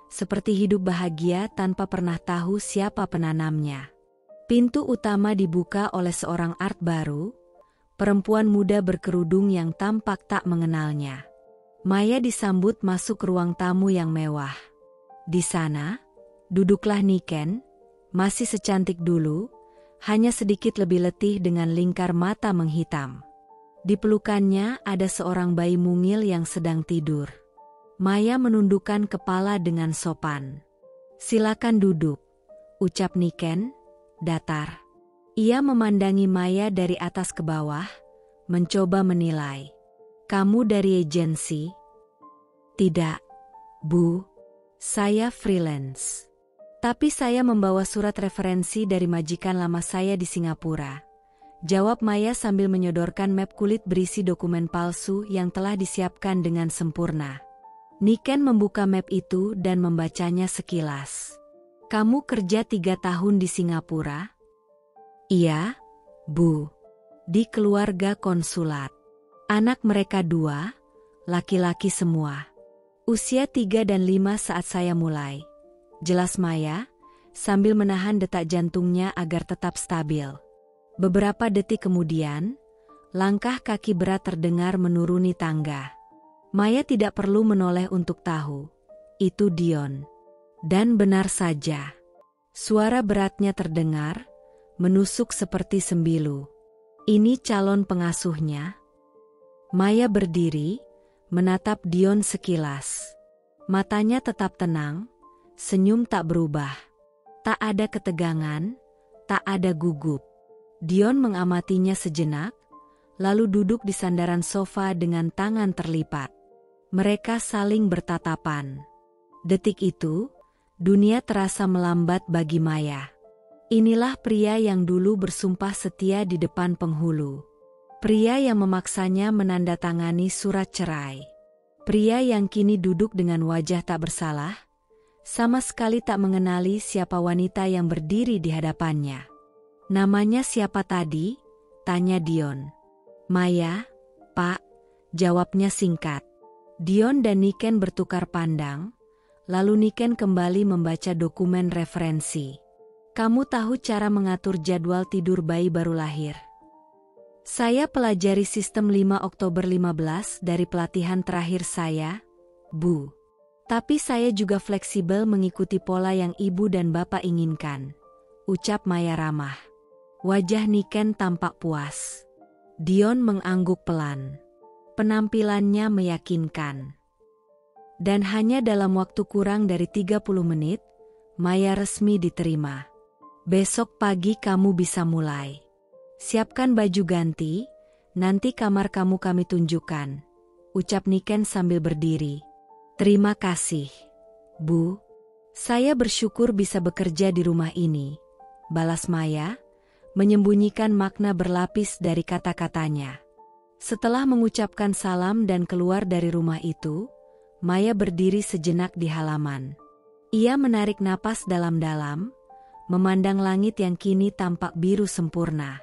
seperti hidup bahagia tanpa pernah tahu siapa penanamnya. Pintu utama dibuka oleh seorang art baru, perempuan muda berkerudung yang tampak tak mengenalnya. Maya disambut masuk ruang tamu yang mewah. Di sana, duduklah Niken, masih secantik dulu, hanya sedikit lebih letih dengan lingkar mata menghitam. Di pelukannya ada seorang bayi mungil yang sedang tidur. Maya menundukkan kepala dengan sopan. "Silakan duduk," ucap Niken, datar. Ia memandangi Maya dari atas ke bawah, mencoba menilai. "Kamu dari agensi?" "Tidak, Bu. Saya freelance. Tapi saya membawa surat referensi dari majikan lama saya di Singapura," jawab Maya sambil menyodorkan map kulit berisi dokumen palsu yang telah disiapkan dengan sempurna. Niken membuka map itu dan membacanya sekilas. "Kamu kerja 3 tahun di Singapura?" "Iya, Bu. Di keluarga konsulat. Anak mereka 2, laki-laki semua. Usia 3 dan 5 saat saya mulai," jelas Maya, sambil menahan detak jantungnya agar tetap stabil. Beberapa detik kemudian, langkah kaki berat terdengar menuruni tangga. Maya tidak perlu menoleh untuk tahu, itu Dion. Dan benar saja, suara beratnya terdengar, menusuk seperti sembilu. "Ini calon pengasuhnya?" Maya berdiri, menatap Dion sekilas. Matanya tetap tenang, senyum tak berubah. Tak ada ketegangan, tak ada gugup. Dion mengamatinya sejenak, lalu duduk di sandaran sofa dengan tangan terlipat. Mereka saling bertatapan. Detik itu, dunia terasa melambat bagi Maya. Inilah pria yang dulu bersumpah setia di depan penghulu. Pria yang memaksanya menandatangani surat cerai. Pria yang kini duduk dengan wajah tak bersalah, sama sekali tak mengenali siapa wanita yang berdiri di hadapannya. "Namanya siapa tadi?" tanya Dion. "Maya, Pak," jawabnya singkat. Dion dan Niken bertukar pandang, lalu Niken kembali membaca dokumen referensi. "Kamu tahu cara mengatur jadwal tidur bayi baru lahir?" "Saya pelajari sistem 5 Oktober 15 dari pelatihan terakhir saya, Bu. Tapi saya juga fleksibel mengikuti pola yang ibu dan bapak inginkan," ucap Maya ramah. Wajah Niken tampak puas. Dion mengangguk pelan. Penampilannya meyakinkan. Dan hanya dalam waktu kurang dari 30 menit, Maya resmi diterima. "Besok pagi kamu bisa mulai. Siapkan baju ganti, nanti kamar kamu kami tunjukkan," ucap Niken sambil berdiri. "Terima kasih, Bu. Saya bersyukur bisa bekerja di rumah ini," balas Maya, menyembunyikan makna berlapis dari kata-katanya. Setelah mengucapkan salam dan keluar dari rumah itu, Maya berdiri sejenak di halaman. Ia menarik napas dalam-dalam, memandang langit yang kini tampak biru sempurna.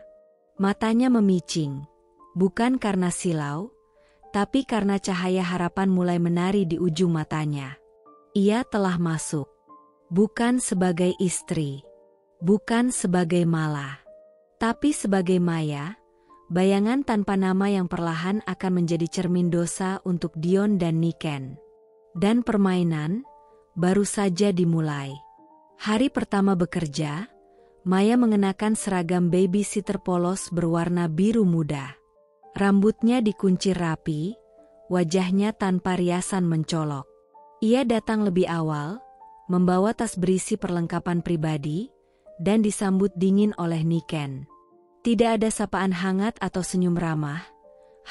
Matanya memicing, bukan karena silau, tapi karena cahaya harapan mulai menari di ujung matanya. Ia telah masuk. Bukan sebagai istri, bukan sebagai Mala, tapi sebagai Maya, Bayangan tanpa nama yang perlahan akan menjadi cermin dosa untuk Dion dan Niken. Dan permainan baru saja dimulai. Hari pertama bekerja, Maya mengenakan seragam babysitter polos berwarna biru muda. Rambutnya dikuncir rapi, wajahnya tanpa riasan mencolok. Ia datang lebih awal, membawa tas berisi perlengkapan pribadi, dan disambut dingin oleh Niken. Tidak ada sapaan hangat atau senyum ramah,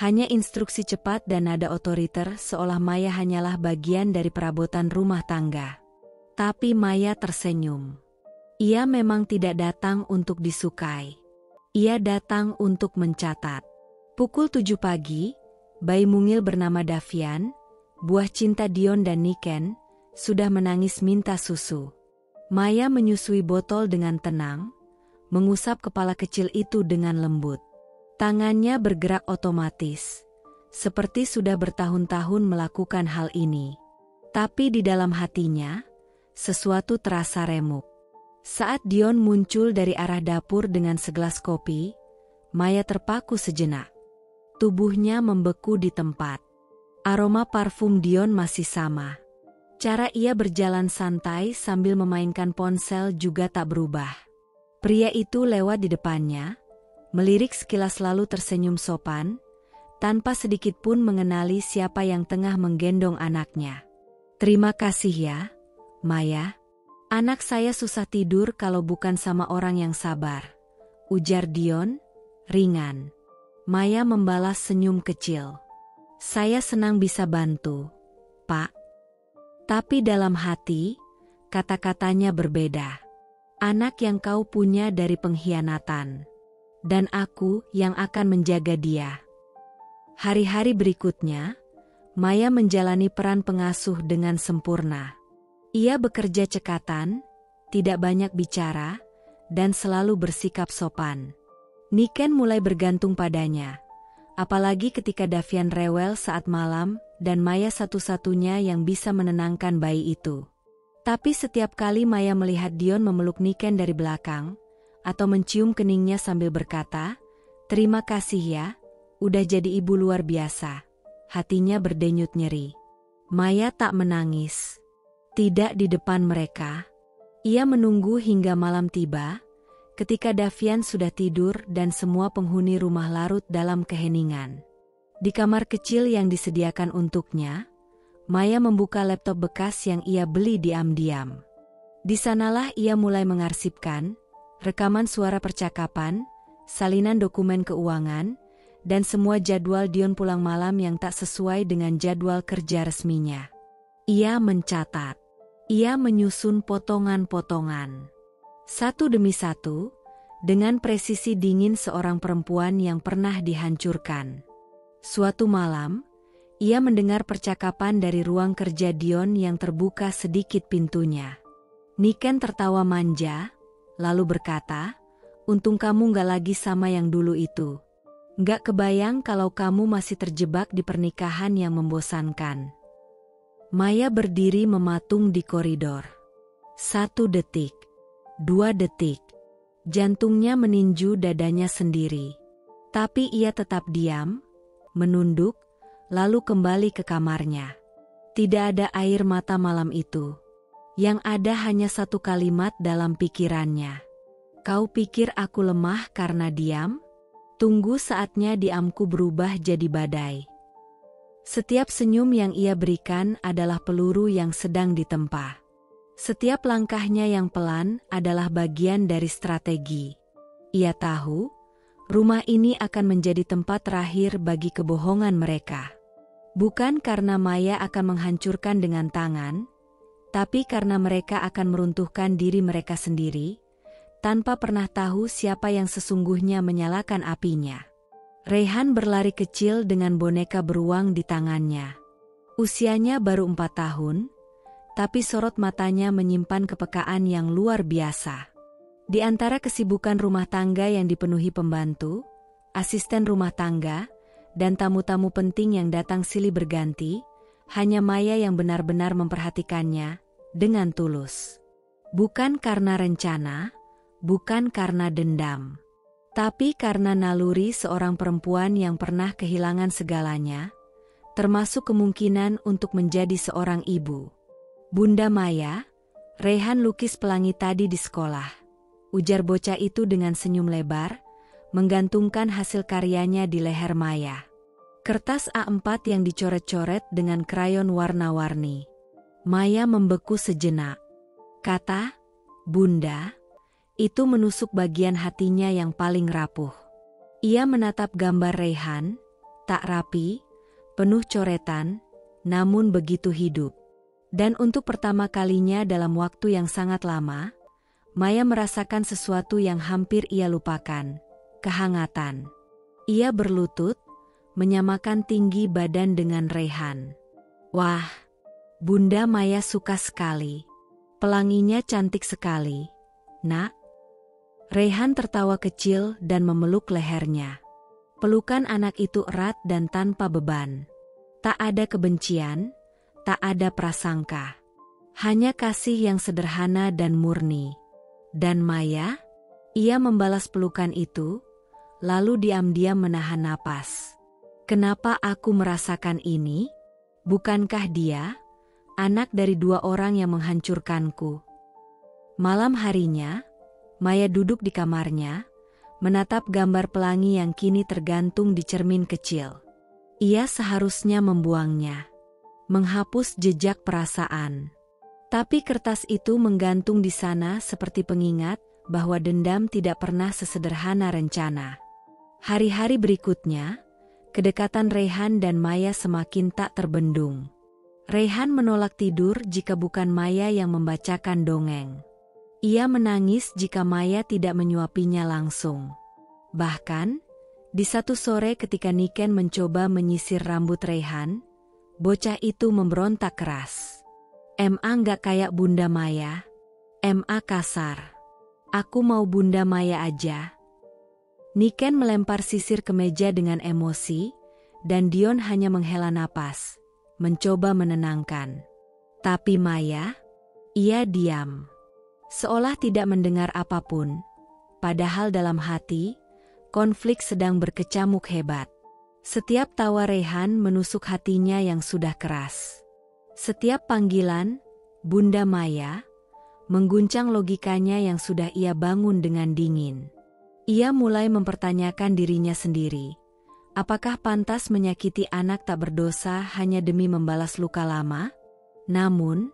hanya instruksi cepat dan nada otoriter seolah Maya hanyalah bagian dari perabotan rumah tangga. Tapi Maya tersenyum. Ia memang tidak datang untuk disukai. Ia datang untuk mencatat. Pukul 7 pagi, bayi mungil bernama Davian, buah cinta Dion dan Niken, sudah menangis minta susu. Maya menyusui botol dengan tenang, mengusap kepala kecil itu dengan lembut. Tangannya bergerak otomatis, seperti sudah bertahun-tahun melakukan hal ini. Tapi di dalam hatinya, sesuatu terasa remuk. Saat Dion muncul dari arah dapur dengan segelas kopi, Maya terpaku sejenak. Tubuhnya membeku di tempat. Aroma parfum Dion masih sama. Cara ia berjalan santai sambil memainkan ponsel juga tak berubah. Pria itu lewat di depannya, melirik sekilas lalu tersenyum sopan, tanpa sedikit pun mengenali siapa yang tengah menggendong anaknya. "Terima kasih ya, Maya. Anak saya susah tidur kalau bukan sama orang yang sabar," ujar Dion, ringan. Maya membalas senyum kecil. "Saya senang bisa bantu, Pak." Tapi dalam hati, kata-katanya berbeda. "Anak yang kau punya dari pengkhianatan. Dan aku yang akan menjaga dia." Hari-hari berikutnya, Maya menjalani peran pengasuh dengan sempurna. Ia bekerja cekatan, tidak banyak bicara, dan selalu bersikap sopan. Niken mulai bergantung padanya, apalagi ketika Davian rewel saat malam dan Maya satu-satunya yang bisa menenangkan bayi itu. Tapi setiap kali Maya melihat Dion memeluk Niken dari belakang, atau mencium keningnya sambil berkata, "Terima kasih ya, udah jadi ibu luar biasa," hatinya berdenyut nyeri. Maya tak menangis. Tidak di depan mereka. Ia menunggu hingga malam tiba, ketika Davian sudah tidur dan semua penghuni rumah larut dalam keheningan. Di kamar kecil yang disediakan untuknya, Maya membuka laptop bekas yang ia beli diam-diam. Di sanalah ia mulai mengarsipkan rekaman suara percakapan, salinan dokumen keuangan, dan semua jadwal Dion pulang malam yang tak sesuai dengan jadwal kerja resminya. Ia mencatat. Ia menyusun potongan-potongan. Satu demi satu, dengan presisi dingin seorang perempuan yang pernah dihancurkan. Suatu malam, ia mendengar percakapan dari ruang kerja Dion yang terbuka sedikit pintunya. Niken tertawa manja, lalu berkata, "Untung kamu gak lagi sama yang dulu itu. Gak kebayang kalau kamu masih terjebak di pernikahan yang membosankan." Maya berdiri mematung di koridor. 1 detik, 2 detik. Jantungnya meninju dadanya sendiri. Tapi ia tetap diam, menunduk, lalu kembali ke kamarnya. Tidak ada air mata malam itu. Yang ada hanya satu kalimat dalam pikirannya. "Kau pikir aku lemah karena diam? Tunggu saatnya diamku berubah jadi badai." Setiap senyum yang ia berikan adalah peluru yang sedang ditempa. Setiap langkahnya yang pelan adalah bagian dari strategi. Ia tahu, rumah ini akan menjadi tempat terakhir bagi kebohongan mereka. Bukan karena Maya akan menghancurkan dengan tangan, tapi karena mereka akan meruntuhkan diri mereka sendiri, tanpa pernah tahu siapa yang sesungguhnya menyalakan apinya. Reyhan berlari kecil dengan boneka beruang di tangannya. Usianya baru 4 tahun, tapi sorot matanya menyimpan kepekaan yang luar biasa. Di antara kesibukan rumah tangga yang dipenuhi pembantu, asisten rumah tangga, dan tamu-tamu penting yang datang silih berganti, hanya Maya yang benar-benar memperhatikannya dengan tulus. Bukan karena rencana, bukan karena dendam. Tapi karena naluri seorang perempuan yang pernah kehilangan segalanya, termasuk kemungkinan untuk menjadi seorang ibu. Bunda Maya, Raihan lukis pelangi tadi di sekolah. Ujar bocah itu dengan senyum lebar, menggantungkan hasil karyanya di leher Maya. Kertas A4 yang dicoret-coret dengan krayon warna-warni. Maya membeku sejenak. Kata, "Bunda," itu menusuk bagian hatinya yang paling rapuh. Ia menatap gambar Raihan, tak rapi, penuh coretan, namun begitu hidup. Dan untuk pertama kalinya dalam waktu yang sangat lama, Maya merasakan sesuatu yang hampir ia lupakan, kehangatan. Ia berlutut, menyamakan tinggi badan dengan Raihan. "Wah, Bunda Maya suka sekali. Pelanginya cantik sekali, Nak." Raihan tertawa kecil dan memeluk lehernya. Pelukan anak itu erat dan tanpa beban. Tak ada kebencian, tak ada prasangka. Hanya kasih yang sederhana dan murni. Dan Maya? Ia membalas pelukan itu, lalu diam-diam menahan napas. "Kenapa aku merasakan ini? Bukankah dia, anak dari 2 orang yang menghancurkanku?" Malam harinya, Maya duduk di kamarnya, menatap gambar pelangi yang kini tergantung di cermin kecil. Ia seharusnya membuangnya, menghapus jejak perasaan. Tapi kertas itu menggantung di sana seperti pengingat bahwa dendam tidak pernah sesederhana rencana. Hari-hari berikutnya, kedekatan Raihan dan Maya semakin tak terbendung. Raihan menolak tidur jika bukan Maya yang membacakan dongeng. Ia menangis jika Maya tidak menyuapinya langsung. Bahkan, di satu sore ketika Niken mencoba menyisir rambut Raihan, bocah itu memberontak keras. "MA nggak kayak Bunda Maya. MA kasar. Aku mau Bunda Maya aja." Niken melempar sisir ke meja dengan emosi, dan Dion hanya menghela napas, mencoba menenangkan. Tapi Maya, ia diam. Seolah tidak mendengar apapun, padahal dalam hati, konflik sedang berkecamuk hebat. Setiap tawa Raihan menusuk hatinya yang sudah keras. Setiap panggilan, Bunda Maya, mengguncang logikanya yang sudah ia bangun dengan dingin. Ia mulai mempertanyakan dirinya sendiri. Apakah pantas menyakiti anak tak berdosa hanya demi membalas luka lama? Namun,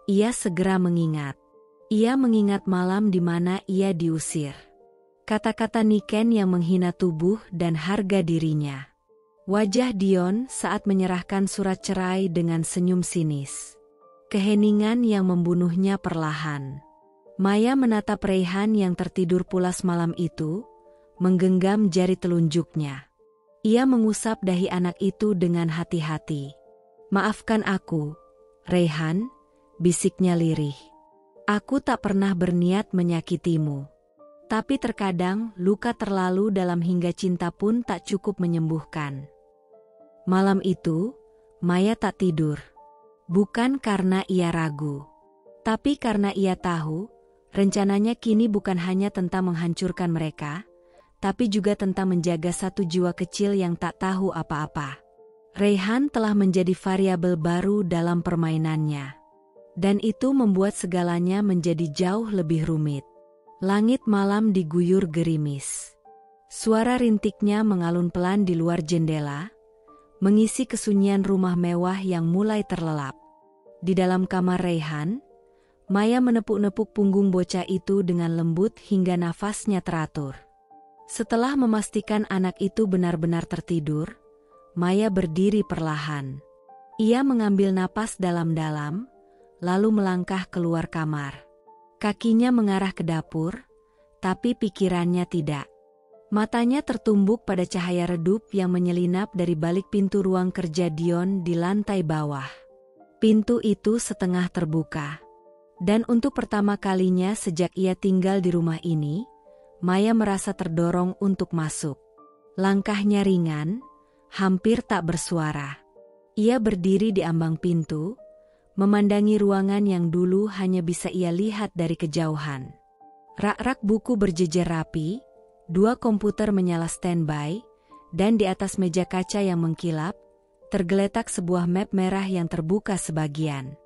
ia segera mengingat. Ia mengingat malam di mana ia diusir. Kata-kata Niken yang menghina tubuh dan harga dirinya. Wajah Dion saat menyerahkan surat cerai dengan senyum sinis. Keheningan yang membunuhnya perlahan. Maya menatap Raihan yang tertidur pulas malam itu, menggenggam jari telunjuknya. Ia mengusap dahi anak itu dengan hati-hati. "Maafkan aku, Raihan," bisiknya lirih. "Aku tak pernah berniat menyakitimu. Tapi terkadang luka terlalu dalam hingga cinta pun tak cukup menyembuhkan." Malam itu, Maya tak tidur. Bukan karena ia ragu, tapi karena ia tahu, rencananya kini bukan hanya tentang menghancurkan mereka, tapi juga tentang menjaga satu jiwa kecil yang tak tahu apa-apa. Raihan telah menjadi variabel baru dalam permainannya. Dan itu membuat segalanya menjadi jauh lebih rumit. Langit malam diguyur gerimis. Suara rintiknya mengalun pelan di luar jendela, mengisi kesunyian rumah mewah yang mulai terlelap. Di dalam kamar Raihan, Maya menepuk-nepuk punggung bocah itu dengan lembut hingga nafasnya teratur. Setelah memastikan anak itu benar-benar tertidur, Maya berdiri perlahan. Ia mengambil napas dalam-dalam, lalu melangkah keluar kamar. Kakinya mengarah ke dapur, tapi pikirannya tidak. Matanya tertumbuk pada cahaya redup yang menyelinap dari balik pintu ruang kerja Dion di lantai bawah. Pintu itu setengah terbuka. Dan untuk pertama kalinya sejak ia tinggal di rumah ini, Maya merasa terdorong untuk masuk. Langkahnya ringan, hampir tak bersuara. Ia berdiri di ambang pintu, memandangi ruangan yang dulu hanya bisa ia lihat dari kejauhan. Rak-rak buku berjejer rapi, Dua komputer menyala standby, dan di atas meja kaca yang mengkilap, tergeletak sebuah map merah yang terbuka sebagian.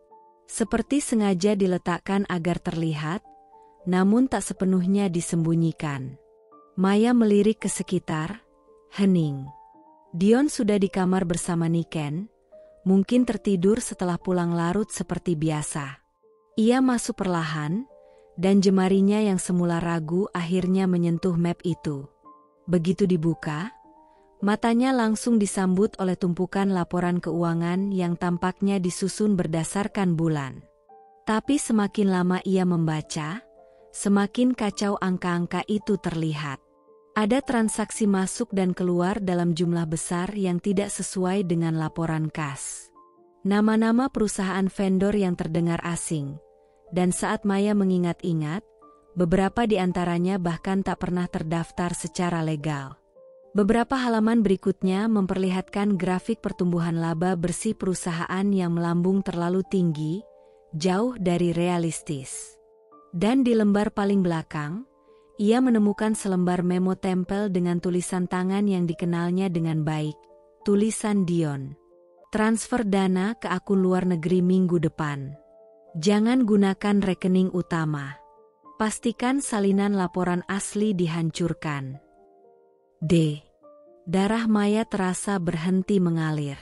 Seperti sengaja diletakkan agar terlihat, namun tak sepenuhnya disembunyikan. Maya melirik ke sekitar, hening. Dion sudah di kamar bersama Niken, mungkin tertidur setelah pulang larut seperti biasa. Ia masuk perlahan, dan jemarinya yang semula ragu akhirnya menyentuh map itu. Begitu dibuka, matanya langsung disambut oleh tumpukan laporan keuangan yang tampaknya disusun berdasarkan bulan. Tapi semakin lama ia membaca, semakin kacau angka-angka itu terlihat. Ada transaksi masuk dan keluar dalam jumlah besar yang tidak sesuai dengan laporan kas. Nama-nama perusahaan vendor yang terdengar asing. Dan saat Maya mengingat-ingat, beberapa di antaranya bahkan tak pernah terdaftar secara legal. Beberapa halaman berikutnya memperlihatkan grafik pertumbuhan laba bersih perusahaan yang melambung terlalu tinggi, jauh dari realistis. Dan di lembar paling belakang, ia menemukan selembar memo tempel dengan tulisan tangan yang dikenalnya dengan baik, tulisan Dion. Transfer dana ke akun luar negeri minggu depan. Jangan gunakan rekening utama. Pastikan salinan laporan asli dihancurkan. D. Darah Maya terasa berhenti mengalir.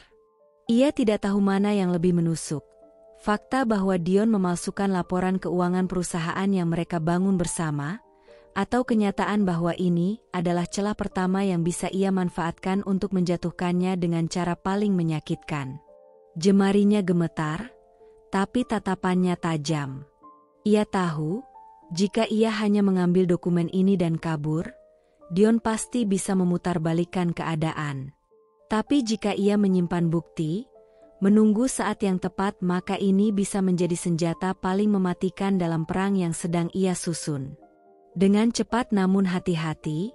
Ia tidak tahu mana yang lebih menusuk. Fakta bahwa Dion memalsukan laporan keuangan perusahaan yang mereka bangun bersama, atau kenyataan bahwa ini adalah celah pertama yang bisa ia manfaatkan untuk menjatuhkannya dengan cara paling menyakitkan. Jemarinya gemetar, tapi tatapannya tajam. Ia tahu, jika ia hanya mengambil dokumen ini dan kabur, Dion pasti bisa memutarbalikkan keadaan. Tapi jika ia menyimpan bukti, menunggu saat yang tepat, maka ini bisa menjadi senjata paling mematikan dalam perang yang sedang ia susun. Dengan cepat namun hati-hati,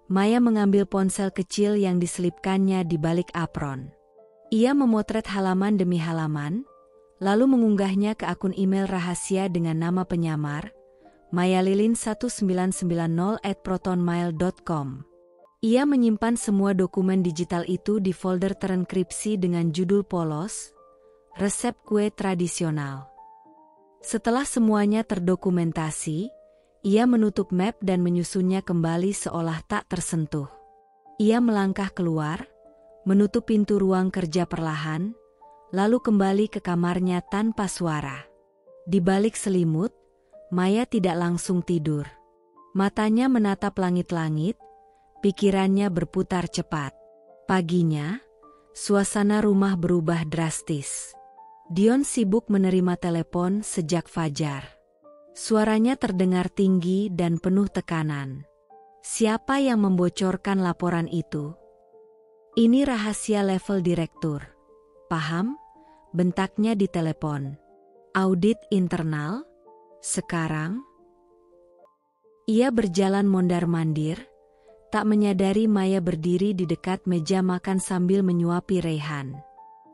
Maya mengambil ponsel kecil yang diselipkannya di balik apron. Ia memotret halaman demi halaman, lalu mengunggahnya ke akun email rahasia dengan nama penyamar, mayalilin1990@protonmail.com. Ia menyimpan semua dokumen digital itu di folder terenkripsi dengan judul polos, resep kue tradisional. Setelah semuanya terdokumentasi, ia menutup map dan menyusunnya kembali seolah tak tersentuh. Ia melangkah keluar, menutup pintu ruang kerja perlahan, lalu kembali ke kamarnya tanpa suara. Di balik selimut, Maya tidak langsung tidur. Matanya menatap langit-langit, pikirannya berputar cepat. Paginya, suasana rumah berubah drastis. Dion sibuk menerima telepon sejak fajar. Suaranya terdengar tinggi dan penuh tekanan. Siapa yang membocorkan laporan itu? Ini rahasia level direktur. Paham? Bentaknya di telepon. Audit internal? Sekarang? Ia berjalan mondar-mandir, tak menyadari Maya berdiri di dekat meja makan sambil menyuapi Reyhan.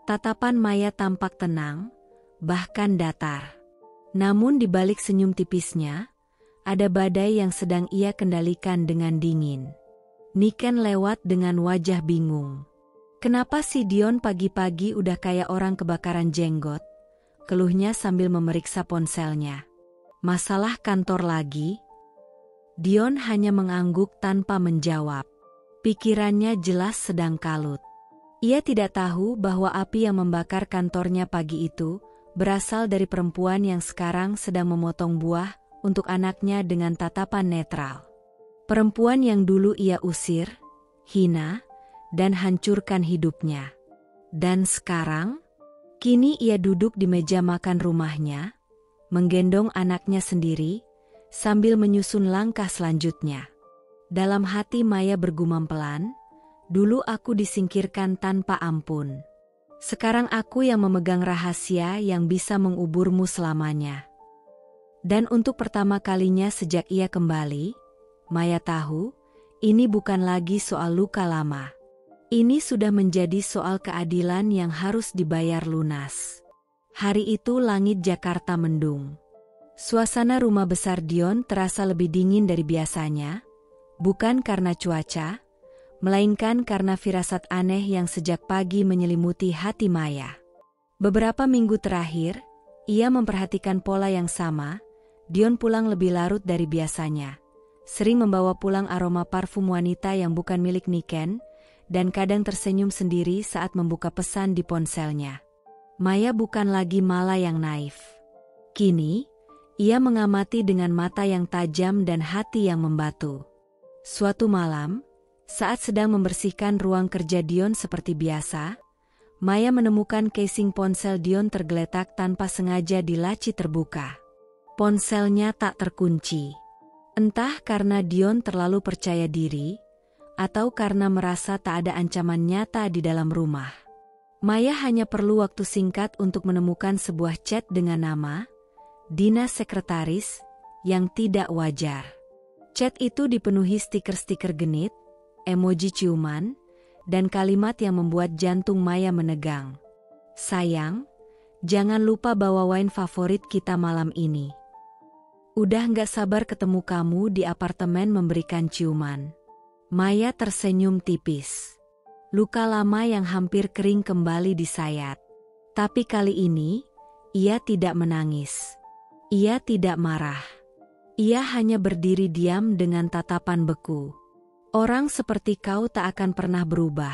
Tatapan Maya tampak tenang, bahkan datar. Namun di balik senyum tipisnya, ada badai yang sedang ia kendalikan dengan dingin. Niken lewat dengan wajah bingung. Kenapa si Dion pagi-pagi udah kayak orang kebakaran jenggot? Keluhnya sambil memeriksa ponselnya. Masalah kantor lagi? Dion hanya mengangguk tanpa menjawab. Pikirannya jelas sedang kalut. Ia tidak tahu bahwa api yang membakar kantornya pagi itu berasal dari perempuan yang sekarang sedang memotong buah untuk anaknya dengan tatapan netral. Perempuan yang dulu ia usir, hina, dan hancurkan hidupnya. Dan sekarang, kini ia duduk di meja makan rumahnya, menggendong anaknya sendiri, sambil menyusun langkah selanjutnya. Dalam hati Maya bergumam pelan, dulu aku disingkirkan tanpa ampun. Sekarang aku yang memegang rahasia yang bisa menguburmu selamanya. Dan untuk pertama kalinya sejak ia kembali, Maya tahu, ini bukan lagi soal luka lama. Ini sudah menjadi soal keadilan yang harus dibayar lunas. Hari itu langit Jakarta mendung. Suasana rumah besar Dion terasa lebih dingin dari biasanya, Bukan karena cuaca, melainkan karena firasat aneh yang sejak pagi menyelimuti hati Maya. Beberapa minggu terakhir, ia memperhatikan pola yang sama. Dion pulang lebih larut dari biasanya. Sering membawa pulang aroma parfum wanita yang bukan milik Niken, dan kadang tersenyum sendiri saat membuka pesan di ponselnya. Maya bukan lagi Mala yang naif. Kini, ia mengamati dengan mata yang tajam dan hati yang membatu. Suatu malam, saat sedang membersihkan ruang kerja Dion seperti biasa, Maya menemukan casing ponsel Dion tergeletak tanpa sengaja di laci terbuka. Ponselnya tak terkunci. Entah karena Dion terlalu percaya diri, atau karena merasa tak ada ancaman nyata di dalam rumah. Maya hanya perlu waktu singkat untuk menemukan sebuah chat dengan nama Dina Sekretaris yang tidak wajar. Chat itu dipenuhi stiker-stiker genit, emoji ciuman, dan kalimat yang membuat jantung Maya menegang. Sayang, jangan lupa bawa wine favorit kita malam ini. Udah nggak sabar ketemu kamu di apartemen memberikan ciuman. Maya tersenyum tipis. Luka lama yang hampir kering kembali disayat. Tapi kali ini, ia tidak menangis. Ia tidak marah. Ia hanya berdiri diam dengan tatapan beku. Orang seperti kau tak akan pernah berubah,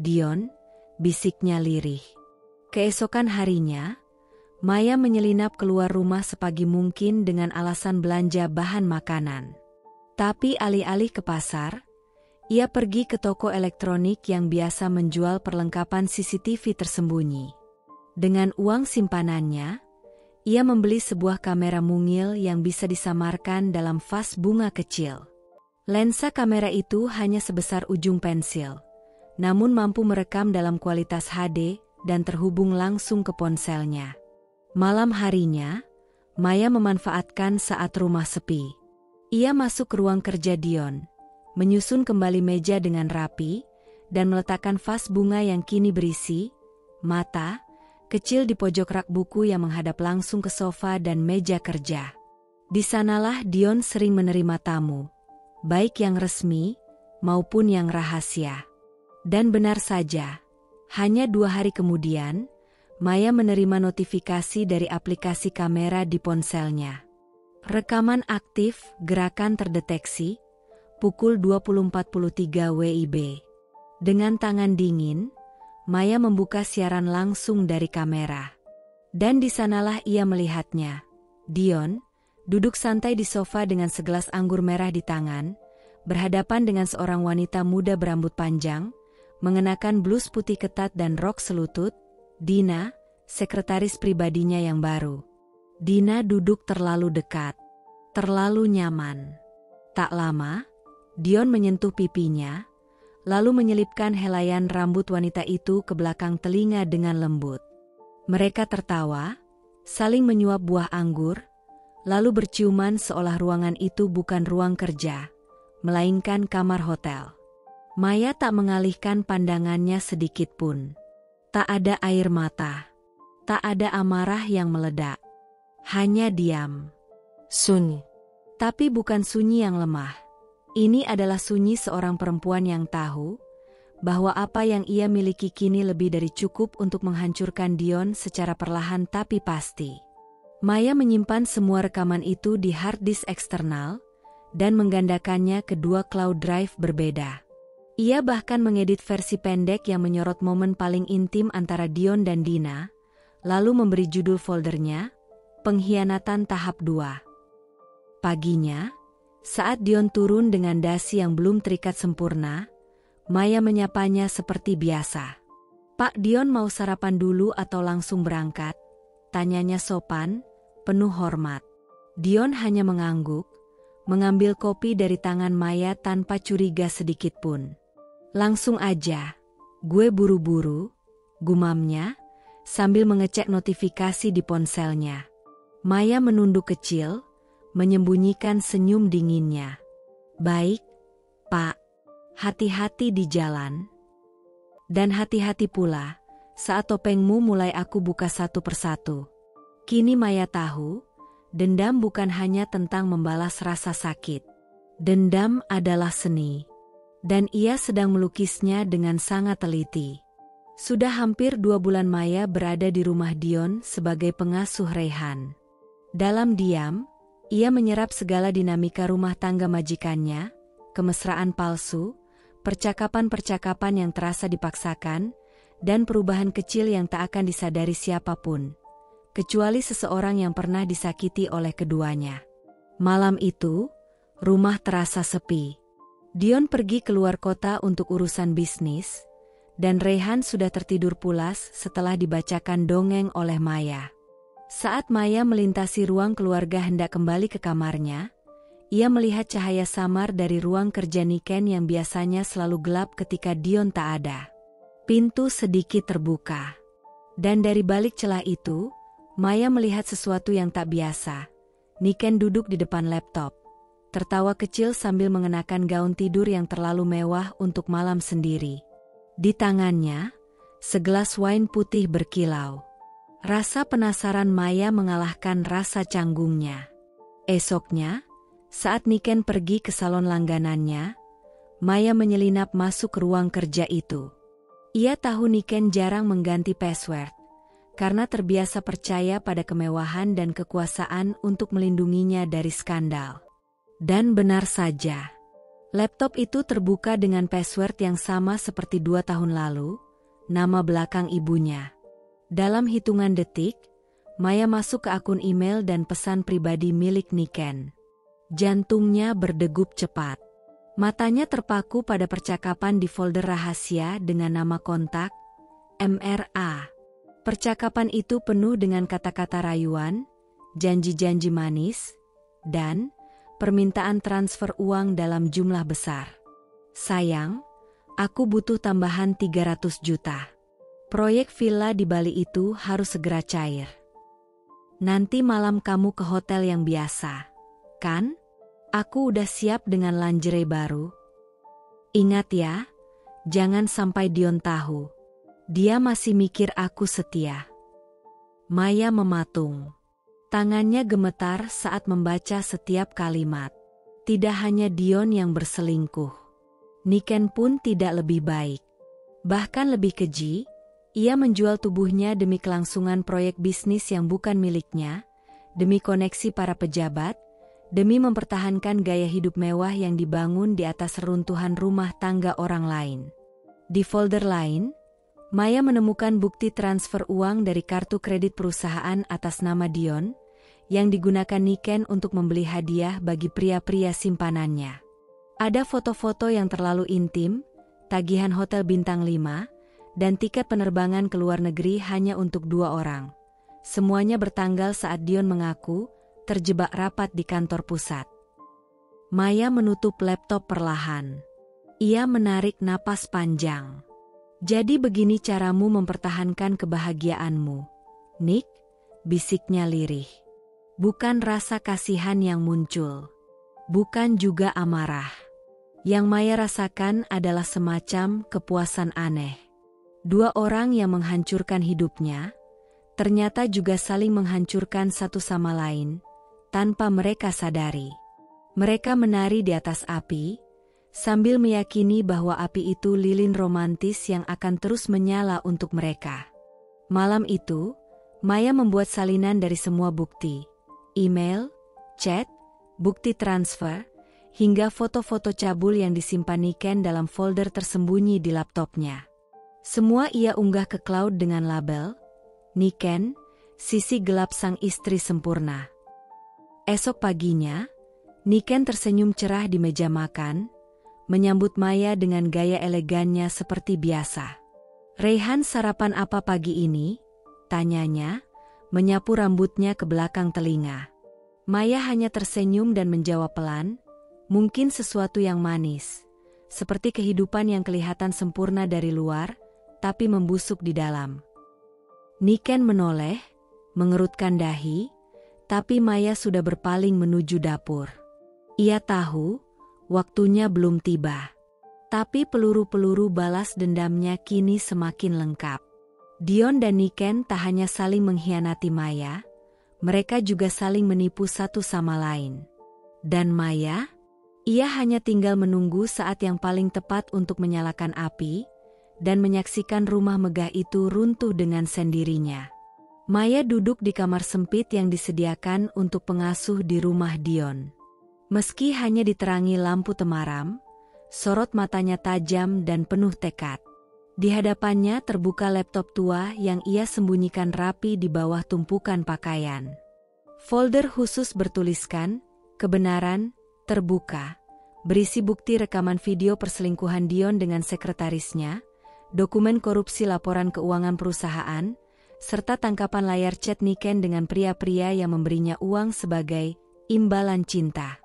Dion, bisiknya lirih. Keesokan harinya, Maya menyelinap keluar rumah sepagi mungkin dengan alasan belanja bahan makanan. Tapi alih-alih ke pasar, ia pergi ke toko elektronik yang biasa menjual perlengkapan CCTV tersembunyi. Dengan uang simpanannya, ia membeli sebuah kamera mungil yang bisa disamarkan dalam vas bunga kecil. Lensa kamera itu hanya sebesar ujung pensil, namun mampu merekam dalam kualitas HD dan terhubung langsung ke ponselnya. Malam harinya, Maya memanfaatkan saat rumah sepi. Ia masuk ke ruang kerja Dion, menyusun kembali meja dengan rapi, dan meletakkan vas bunga yang kini berisi mata kecil di pojok rak buku yang menghadap langsung ke sofa dan meja kerja. Di sanalah Dion sering menerima tamu, baik yang resmi maupun yang rahasia. Dan benar saja, hanya 2 hari kemudian, Maya menerima notifikasi dari aplikasi kamera di ponselnya. Rekaman aktif, gerakan terdeteksi, pukul 20.43 WIB. Dengan tangan dingin, Maya membuka siaran langsung dari kamera. Dan di sanalah ia melihatnya. Dion, duduk santai di sofa dengan segelas anggur merah di tangan, berhadapan dengan seorang wanita muda berambut panjang, mengenakan blus putih ketat dan rok selutut, Dina, sekretaris pribadinya yang baru. Dina duduk terlalu dekat, terlalu nyaman. Tak lama, Dion menyentuh pipinya, lalu menyelipkan helaian rambut wanita itu ke belakang telinga dengan lembut. Mereka tertawa, saling menyuap buah anggur, lalu berciuman seolah ruangan itu bukan ruang kerja, melainkan kamar hotel. Maya tak mengalihkan pandangannya sedikit pun. Tak ada air mata, tak ada amarah yang meledak. Hanya diam. Sunyi. Tapi bukan sunyi yang lemah. Ini adalah sunyi seorang perempuan yang tahu bahwa apa yang ia miliki kini lebih dari cukup untuk menghancurkan Dion secara perlahan tapi pasti. Maya menyimpan semua rekaman itu di hard disk eksternal dan menggandakannya ke 2 cloud drive berbeda. Ia bahkan mengedit versi pendek yang menyorot momen paling intim antara Dion dan Dina, lalu memberi judul foldernya, Pengkhianatan Tahap 2. Paginya, saat Dion turun dengan dasi yang belum terikat sempurna, Maya menyapanya seperti biasa. Pak Dion mau sarapan dulu atau langsung berangkat? Tanyanya sopan, penuh hormat. Dion hanya mengangguk, mengambil kopi dari tangan Maya tanpa curiga sedikit pun. Langsung aja, gue buru-buru, gumamnya, sambil mengecek notifikasi di ponselnya. Maya menunduk kecil, menyembunyikan senyum dinginnya. Baik, Pak. Hati-hati di jalan. Dan hati-hati pula, saat topengmu mulai aku buka satu persatu. Kini Maya tahu, dendam bukan hanya tentang membalas rasa sakit. Dendam adalah seni, dan ia sedang melukisnya dengan sangat teliti. Sudah hampir 2 bulan Maya berada di rumah Dion sebagai pengasuh Rayhan. Dalam diam, ia menyerap segala dinamika rumah tangga majikannya, kemesraan palsu, percakapan-percakapan yang terasa dipaksakan, dan perubahan kecil yang tak akan disadari siapapun, kecuali seseorang yang pernah disakiti oleh keduanya. Malam itu, rumah terasa sepi. Dion pergi keluar kota untuk urusan bisnis, dan Rayhan sudah tertidur pulas setelah dibacakan dongeng oleh Maya. Saat Maya melintasi ruang keluarga hendak kembali ke kamarnya, ia melihat cahaya samar dari ruang kerja Niken yang biasanya selalu gelap ketika Dion tak ada. Pintu sedikit terbuka, dan dari balik celah itu, Maya melihat sesuatu yang tak biasa. Niken duduk di depan laptop, tertawa kecil sambil mengenakan gaun tidur yang terlalu mewah untuk malam sendiri. Di tangannya, segelas wine putih berkilau. Rasa penasaran Maya mengalahkan rasa canggungnya. Esoknya, saat Niken pergi ke salon langganannya, Maya menyelinap masuk ke ruang kerja itu. Ia tahu Niken jarang mengganti password, karena terbiasa percaya pada kemewahan dan kekuasaan untuk melindunginya dari skandal. Dan benar saja, laptop itu terbuka dengan password yang sama seperti 2 tahun lalu, nama belakang ibunya. Dalam hitungan detik, Maya masuk ke akun email dan pesan pribadi milik Niken. Jantungnya berdegup cepat. Matanya terpaku pada percakapan di folder rahasia dengan nama kontak, MRA. Percakapan itu penuh dengan kata-kata rayuan, janji-janji manis, dan permintaan transfer uang dalam jumlah besar. Sayang, aku butuh tambahan 300 juta. Proyek villa di Bali itu harus segera cair. Nanti malam kamu ke hotel yang biasa, kan? Aku udah siap dengan lingerie baru. Ingat ya, jangan sampai Dion tahu. Dia masih mikir aku setia. Maya mematung. Tangannya gemetar saat membaca setiap kalimat. Tidak hanya Dion yang berselingkuh. Niken pun tidak lebih baik. Bahkan lebih keji, ia menjual tubuhnya demi kelangsungan proyek bisnis yang bukan miliknya, demi koneksi para pejabat, demi mempertahankan gaya hidup mewah yang dibangun di atas reruntuhan rumah tangga orang lain. Di folder lain, Maya menemukan bukti transfer uang dari kartu kredit perusahaan atas nama Dion, yang digunakan Niken untuk membeli hadiah bagi pria-pria simpanannya. Ada foto-foto yang terlalu intim, tagihan hotel bintang 5, dan tiket penerbangan ke luar negeri hanya untuk 2 orang. Semuanya bertanggal saat Dion mengaku terjebak rapat di kantor pusat. Maya menutup laptop perlahan. Ia menarik napas panjang. Jadi begini caramu mempertahankan kebahagiaanmu, Nick, bisiknya lirih. Bukan rasa kasihan yang muncul. Bukan juga amarah. Yang Maya rasakan adalah semacam kepuasan aneh. 2 orang yang menghancurkan hidupnya, ternyata juga saling menghancurkan satu sama lain, tanpa mereka sadari. Mereka menari di atas api, sambil meyakini bahwa api itu lilin romantis yang akan terus menyala untuk mereka. Malam itu, Maya membuat salinan dari semua bukti, email, chat, bukti transfer, hingga foto-foto cabul yang disimpan Niken dalam folder tersembunyi di laptopnya. Semua ia unggah ke cloud dengan label, Niken, sisi gelap sang istri sempurna. Esok paginya, Niken tersenyum cerah di meja makan, menyambut Maya dengan gaya elegannya seperti biasa. Rayhan sarapan apa pagi ini? Tanyanya, menyapu rambutnya ke belakang telinga. Maya hanya tersenyum dan menjawab pelan, mungkin sesuatu yang manis, seperti kehidupan yang kelihatan sempurna dari luar, tapi membusuk di dalam. Niken menoleh, mengerutkan dahi, tapi Maya sudah berpaling menuju dapur. Ia tahu, waktunya belum tiba. Tapi peluru-peluru balas dendamnya kini semakin lengkap. Dion dan Niken tak hanya saling mengkhianati Maya, mereka juga saling menipu satu sama lain. Dan Maya? Ia hanya tinggal menunggu saat yang paling tepat untuk menyalakan api, dan menyaksikan rumah megah itu runtuh dengan sendirinya. Maya duduk di kamar sempit yang disediakan untuk pengasuh di rumah Dion. Meski hanya diterangi lampu temaram, sorot matanya tajam dan penuh tekad. Di hadapannya terbuka laptop tua yang ia sembunyikan rapi di bawah tumpukan pakaian. Folder khusus bertuliskan, "Kebenaran, terbuka," berisi bukti rekaman video perselingkuhan Dion dengan sekretarisnya, dokumen korupsi laporan keuangan perusahaan, serta tangkapan layar chat Niken dengan pria-pria yang memberinya uang sebagai imbalan cinta.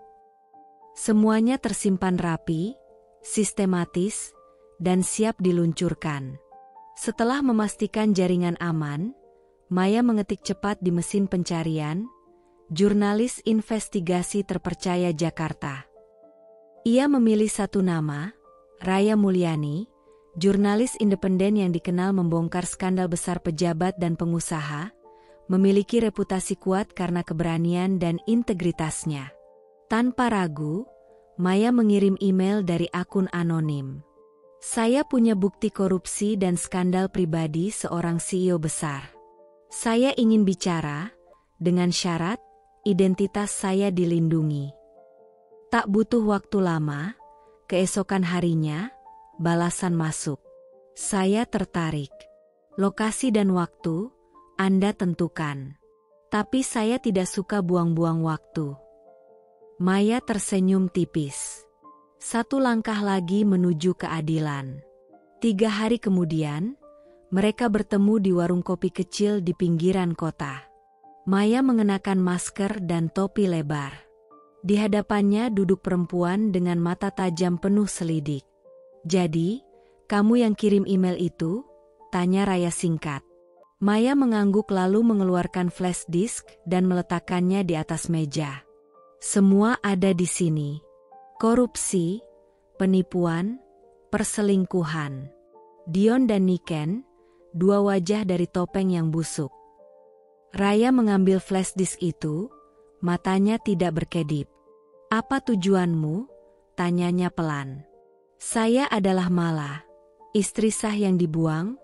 Semuanya tersimpan rapi, sistematis, dan siap diluncurkan. Setelah memastikan jaringan aman, Maya mengetik cepat di mesin pencarian, "Jurnalis investigasi terpercaya Jakarta." Ia memilih satu nama, Raya Mulyani, jurnalis independen yang dikenal membongkar skandal besar pejabat dan pengusaha, memiliki reputasi kuat karena keberanian dan integritasnya. Tanpa ragu, Maya mengirim email dari akun anonim. "Saya punya bukti korupsi dan skandal pribadi seorang CEO besar. Saya ingin bicara, dengan syarat, identitas saya dilindungi." Tak butuh waktu lama, keesokan harinya, balasan masuk. "Saya tertarik. Lokasi dan waktu, Anda tentukan. Tapi saya tidak suka buang-buang waktu." Maya tersenyum tipis. Satu langkah lagi menuju keadilan. 3 hari kemudian, mereka bertemu di warung kopi kecil di pinggiran kota. Maya mengenakan masker dan topi lebar. Di hadapannya duduk perempuan dengan mata tajam penuh selidik. "Jadi, kamu yang kirim email itu?" tanya Raya singkat. Maya mengangguk lalu mengeluarkan flash disk dan meletakkannya di atas meja. "Semua ada di sini. Korupsi, penipuan, perselingkuhan. Dion dan Niken, 2 wajah dari topeng yang busuk." Raya mengambil flash disk itu, matanya tidak berkedip. "Apa tujuanmu?" tanyanya pelan. "Saya adalah Mala, istri sah yang dibuang,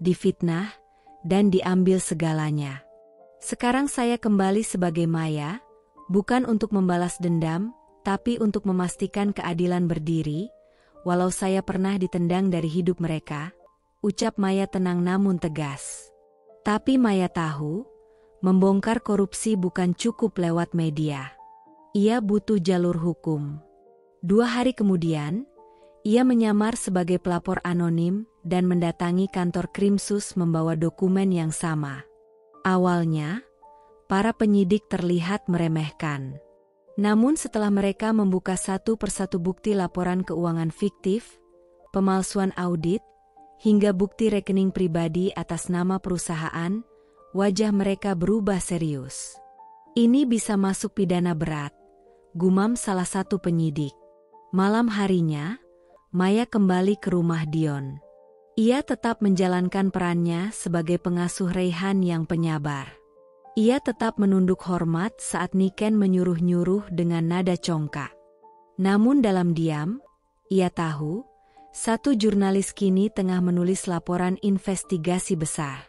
difitnah, dan diambil segalanya. Sekarang saya kembali sebagai Maya, bukan untuk membalas dendam, tapi untuk memastikan keadilan berdiri, walau saya pernah ditendang dari hidup mereka," ucap Maya tenang namun tegas. Tapi Maya tahu, membongkar korupsi bukan cukup lewat media. Ia butuh jalur hukum. 2 hari kemudian, ia menyamar sebagai pelapor anonim dan mendatangi kantor Krimsus membawa dokumen yang sama. Awalnya, para penyidik terlihat meremehkan. Namun setelah mereka membuka satu persatu bukti laporan keuangan fiktif, pemalsuan audit, hingga bukti rekening pribadi atas nama perusahaan, wajah mereka berubah serius. "Ini bisa masuk pidana berat," gumam salah satu penyidik. Malam harinya, Maya kembali ke rumah Dion. Ia tetap menjalankan perannya sebagai pengasuh Reyhan yang penyabar. Ia tetap menunduk hormat saat Niken menyuruh-nyuruh dengan nada congkak. Namun dalam diam, ia tahu, satu jurnalis kini tengah menulis laporan investigasi besar.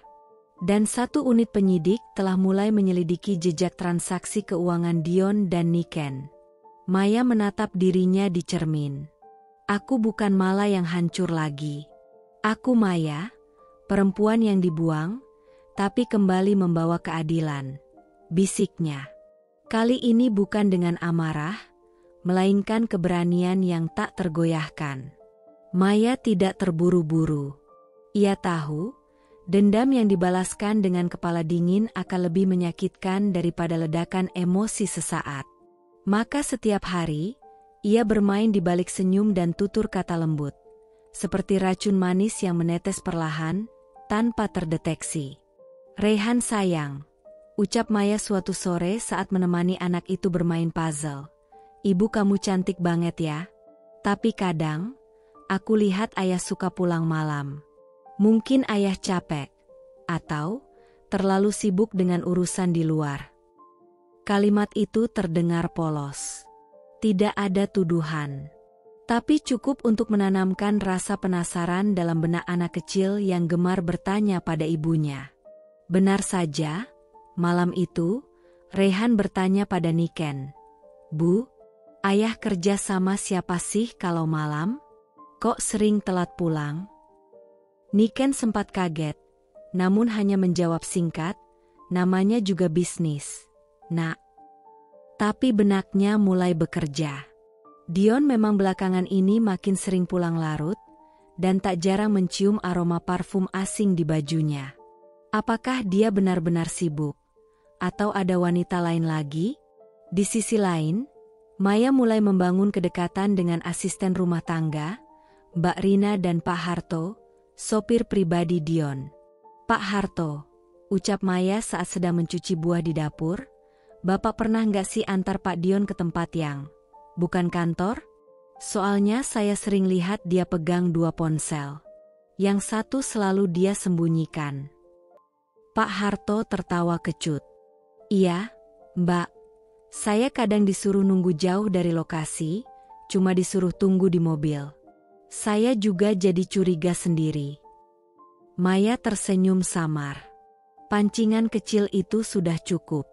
Dan satu unit penyidik telah mulai menyelidiki jejak transaksi keuangan Dion dan Niken. Maya menatap dirinya di cermin. "Aku bukan Mala yang hancur lagi. Aku Maya, perempuan yang dibuang, tapi kembali membawa keadilan," bisiknya. Kali ini bukan dengan amarah, melainkan keberanian yang tak tergoyahkan. Maya tidak terburu-buru. Ia tahu, dendam yang dibalaskan dengan kepala dingin akan lebih menyakitkan daripada ledakan emosi sesaat. Maka setiap hari, ia bermain di balik senyum dan tutur kata lembut, seperti racun manis yang menetes perlahan, tanpa terdeteksi. "Reyhan sayang," ucap Maya suatu sore saat menemani anak itu bermain puzzle. "Ibu kamu cantik banget ya. Tapi kadang, aku lihat ayah suka pulang malam. Mungkin ayah capek, atau terlalu sibuk dengan urusan di luar." Kalimat itu terdengar polos. Tidak ada tuduhan. Tapi cukup untuk menanamkan rasa penasaran dalam benak anak kecil yang gemar bertanya pada ibunya. Benar saja, malam itu, Reyhan bertanya pada Niken. "Bu, ayah kerja sama siapa sih kalau malam? Kok sering telat pulang?" Niken sempat kaget, namun hanya menjawab singkat, "Namanya juga bisnis, Nak." Tapi benaknya mulai bekerja. Dion memang belakangan ini makin sering pulang larut, dan tak jarang mencium aroma parfum asing di bajunya. Apakah dia benar-benar sibuk? Atau ada wanita lain lagi? Di sisi lain, Maya mulai membangun kedekatan dengan asisten rumah tangga, Mbak Rina dan Pak Harto, sopir pribadi Dion. "Pak Harto," ucap Maya saat sedang mencuci buah di dapur, "Bapak pernah nggak sih antar Pak Dion ke tempat yang bukan kantor? Soalnya saya sering lihat dia pegang 2 ponsel. Yang satu selalu dia sembunyikan." Pak Harto tertawa kecut. "Iya, Mbak. Saya kadang disuruh nunggu jauh dari lokasi, cuma disuruh tunggu di mobil. Saya juga jadi curiga sendiri." Maya tersenyum samar. Pancingan kecil itu sudah cukup.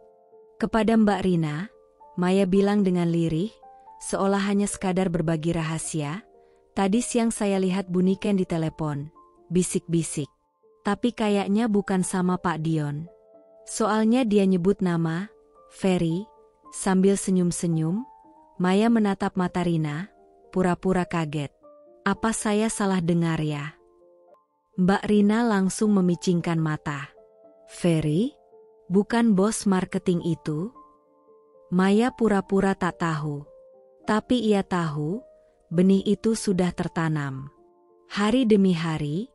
Kepada Mbak Rina, Maya bilang dengan lirih, seolah hanya sekadar berbagi rahasia, "Tadi siang saya lihat Bu Niken di telepon, bisik-bisik. Tapi kayaknya bukan sama Pak Dion. Soalnya dia nyebut nama Ferry." Sambil senyum-senyum, Maya menatap mata Rina, pura-pura kaget. "Apa saya salah dengar ya?" Mbak Rina langsung memicingkan mata. "Ferry? Bukan bos marketing itu?" Maya pura-pura tak tahu. Tapi ia tahu, benih itu sudah tertanam. Hari demi hari,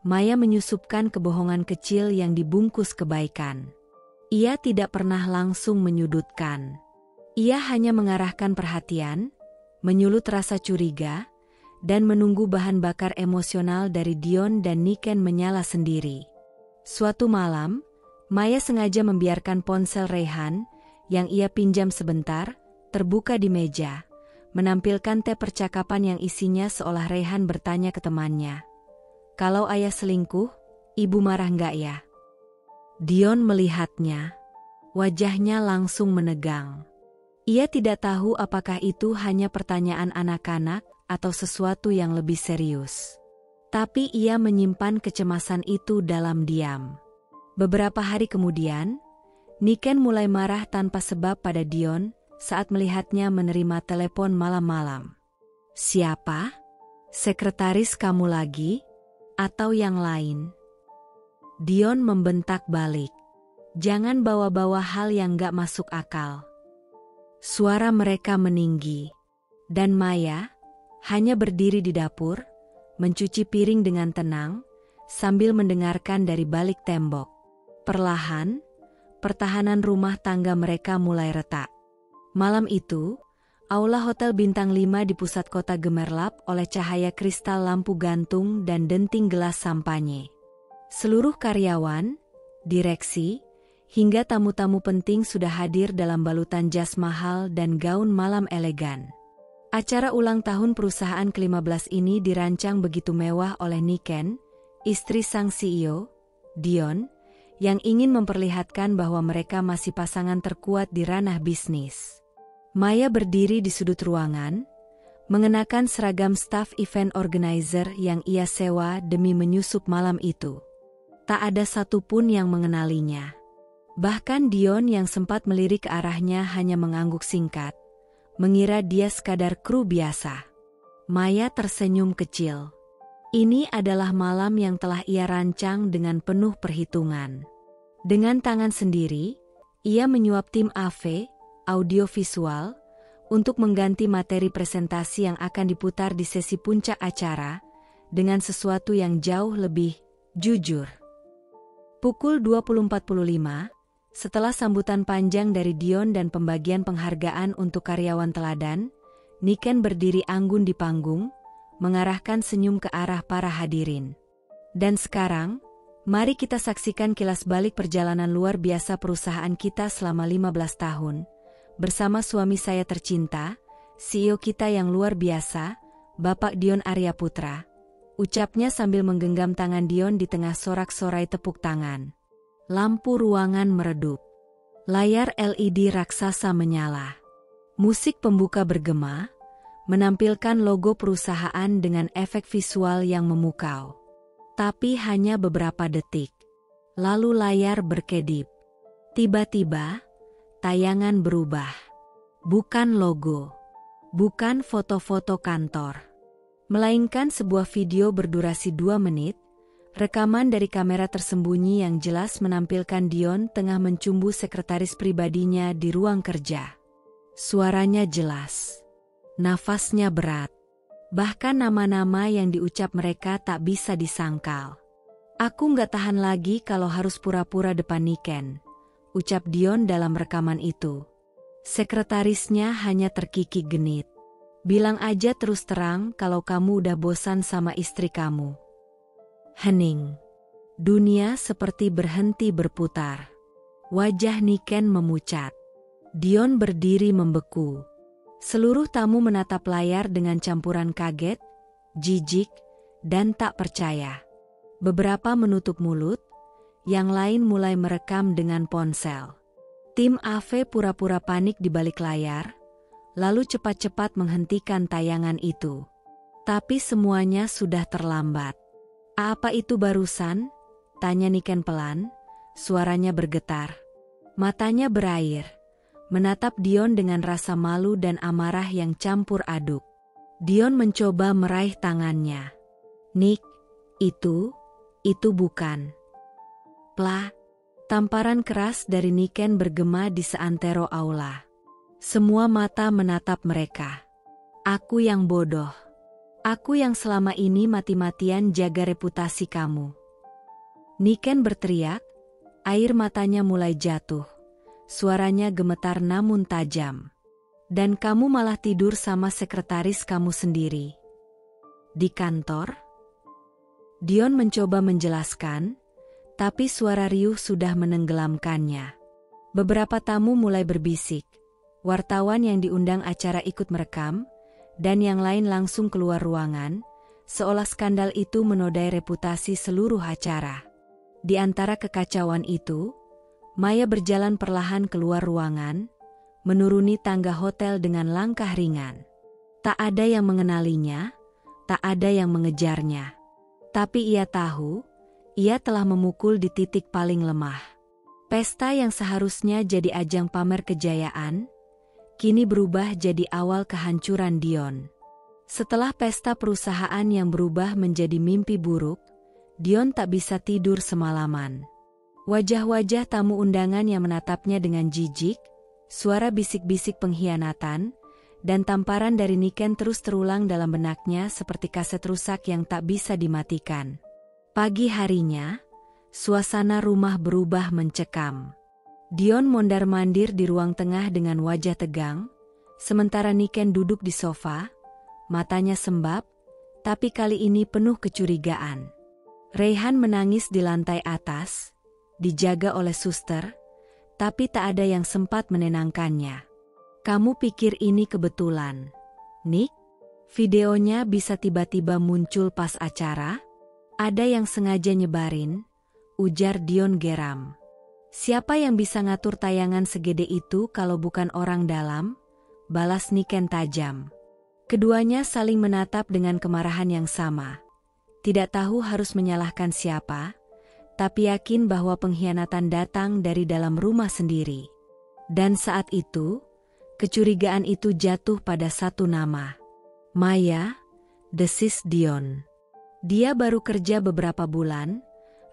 Maya menyusupkan kebohongan kecil yang dibungkus kebaikan. Ia tidak pernah langsung menyudutkan. Ia hanya mengarahkan perhatian, menyulut rasa curiga, dan menunggu bahan bakar emosional dari Dion dan Niken menyala sendiri. Suatu malam, Maya sengaja membiarkan ponsel Reyhan, yang ia pinjam sebentar, terbuka di meja, menampilkan teh percakapan yang isinya seolah Reyhan bertanya ke temannya, "Kalau ayah selingkuh, ibu marah nggak ya?" Dion melihatnya. Wajahnya langsung menegang. Ia tidak tahu apakah itu hanya pertanyaan anak-anak atau sesuatu yang lebih serius. Tapi ia menyimpan kecemasan itu dalam diam. Beberapa hari kemudian, Niken mulai marah tanpa sebab pada Dion saat melihatnya menerima telepon malam-malam. "Siapa? Sekretaris kamu lagi? Atau yang lain?" Dion membentak balik. "Jangan bawa-bawa hal yang gak masuk akal." Suara mereka meninggi. Dan Maya hanya berdiri di dapur, mencuci piring dengan tenang, sambil mendengarkan dari balik tembok. Perlahan, pertahanan rumah tangga mereka mulai retak. Malam itu, aula hotel bintang 5 di pusat kota gemerlap oleh cahaya kristal lampu gantung dan denting gelas sampanye. Seluruh karyawan, direksi, hingga tamu-tamu penting sudah hadir dalam balutan jas mahal dan gaun malam elegan. Acara ulang tahun perusahaan ke-15 ini dirancang begitu mewah oleh Niken, istri sang CEO, Dion, yang ingin memperlihatkan bahwa mereka masih pasangan terkuat di ranah bisnis. Maya berdiri di sudut ruangan, mengenakan seragam staf event organizer yang ia sewa demi menyusup malam itu. Tak ada satupun yang mengenalinya. Bahkan Dion yang sempat melirik ke arahnya hanya mengangguk singkat, mengira dia sekadar kru biasa. Maya tersenyum kecil. Ini adalah malam yang telah ia rancang dengan penuh perhitungan. Dengan tangan sendiri, ia menyuap tim AV, audiovisual, untuk mengganti materi presentasi yang akan diputar di sesi puncak acara, dengan sesuatu yang jauh lebih jujur. Pukul 20.45, setelah sambutan panjang dari Dion dan pembagian penghargaan untuk karyawan teladan, Niken berdiri anggun di panggung, mengarahkan senyum ke arah para hadirin. "Dan sekarang, mari kita saksikan kilas balik perjalanan luar biasa perusahaan kita selama 15 tahun, bersama suami saya tercinta, CEO kita yang luar biasa, Bapak Dion Arya Putra, ucapnya sambil menggenggam tangan Dion di tengah sorak-sorai tepuk tangan. Lampu ruangan meredup. Layar LED raksasa menyala. Musik pembuka bergema, menampilkan logo perusahaan dengan efek visual yang memukau. Tapi hanya beberapa detik. Lalu layar berkedip. Tiba-tiba, tayangan berubah. Bukan logo. Bukan foto-foto kantor. Melainkan sebuah video berdurasi 2 menit, rekaman dari kamera tersembunyi yang jelas menampilkan Dion tengah mencumbu sekretaris pribadinya di ruang kerja. Suaranya jelas. Nafasnya berat. Bahkan nama-nama yang diucap mereka tak bisa disangkal. Aku nggak tahan lagi kalau harus pura-pura depan Niken, ucap Dion dalam rekaman itu. Sekretarisnya hanya terkikik genit. Bilang aja terus terang kalau kamu udah bosan sama istri kamu. Hening. Dunia seperti berhenti berputar. Wajah Niken memucat. Dion berdiri membeku. Seluruh tamu menatap layar dengan campuran kaget, jijik, dan tak percaya. Beberapa menutup mulut, yang lain mulai merekam dengan ponsel. Tim AV pura-pura panik di balik layar, lalu cepat-cepat menghentikan tayangan itu. Tapi semuanya sudah terlambat. Apa itu barusan? Tanya Niken pelan, suaranya bergetar. Matanya berair, menatap Dion dengan rasa malu dan amarah yang campur aduk. Dion mencoba meraih tangannya. Nick, itu bukan. Plah. Tamparan keras dari Niken bergema di seantero aula. Semua mata menatap mereka. Aku yang bodoh. Aku yang selama ini mati-matian jaga reputasi kamu. Niken berteriak, air matanya mulai jatuh. Suaranya gemetar namun tajam. Dan kamu malah tidur sama sekretaris kamu sendiri. Di kantor? Dion mencoba menjelaskan, tapi suara riuh sudah menenggelamkannya. Beberapa tamu mulai berbisik. Wartawan yang diundang acara ikut merekam, dan yang lain langsung keluar ruangan, seolah skandal itu menodai reputasi seluruh acara. Di antara kekacauan itu, Maya berjalan perlahan keluar ruangan, menuruni tangga hotel dengan langkah ringan. Tak ada yang mengenalinya, tak ada yang mengejarnya. Tapi ia tahu, ia telah memukul di titik paling lemah. Pesta yang seharusnya jadi ajang pamer kejayaan, kini berubah jadi awal kehancuran Dion. Setelah pesta perusahaan yang berubah menjadi mimpi buruk, Dion tak bisa tidur semalaman. Wajah-wajah tamu undangan yang menatapnya dengan jijik, suara bisik-bisik pengkhianatan, dan tamparan dari Niken terus terulang dalam benaknya seperti kaset rusak yang tak bisa dimatikan. Pagi harinya, suasana rumah berubah mencekam. Dion mondar-mandir di ruang tengah dengan wajah tegang, sementara Niken duduk di sofa, matanya sembab, tapi kali ini penuh kecurigaan. Reyhan menangis di lantai atas, dijaga oleh suster, tapi tak ada yang sempat menenangkannya. Kamu pikir ini kebetulan, Nick? Videonya bisa tiba-tiba muncul pas acara? Ada yang sengaja nyebarin, ujar Dion geram. Siapa yang bisa ngatur tayangan segede itu kalau bukan orang dalam? Balas Niken tajam. Keduanya saling menatap dengan kemarahan yang sama. Tidak tahu harus menyalahkan siapa, tapi yakin bahwa pengkhianatan datang dari dalam rumah sendiri. Dan saat itu, kecurigaan itu jatuh pada satu nama. Maya, desis Dion. Dia baru kerja beberapa bulan,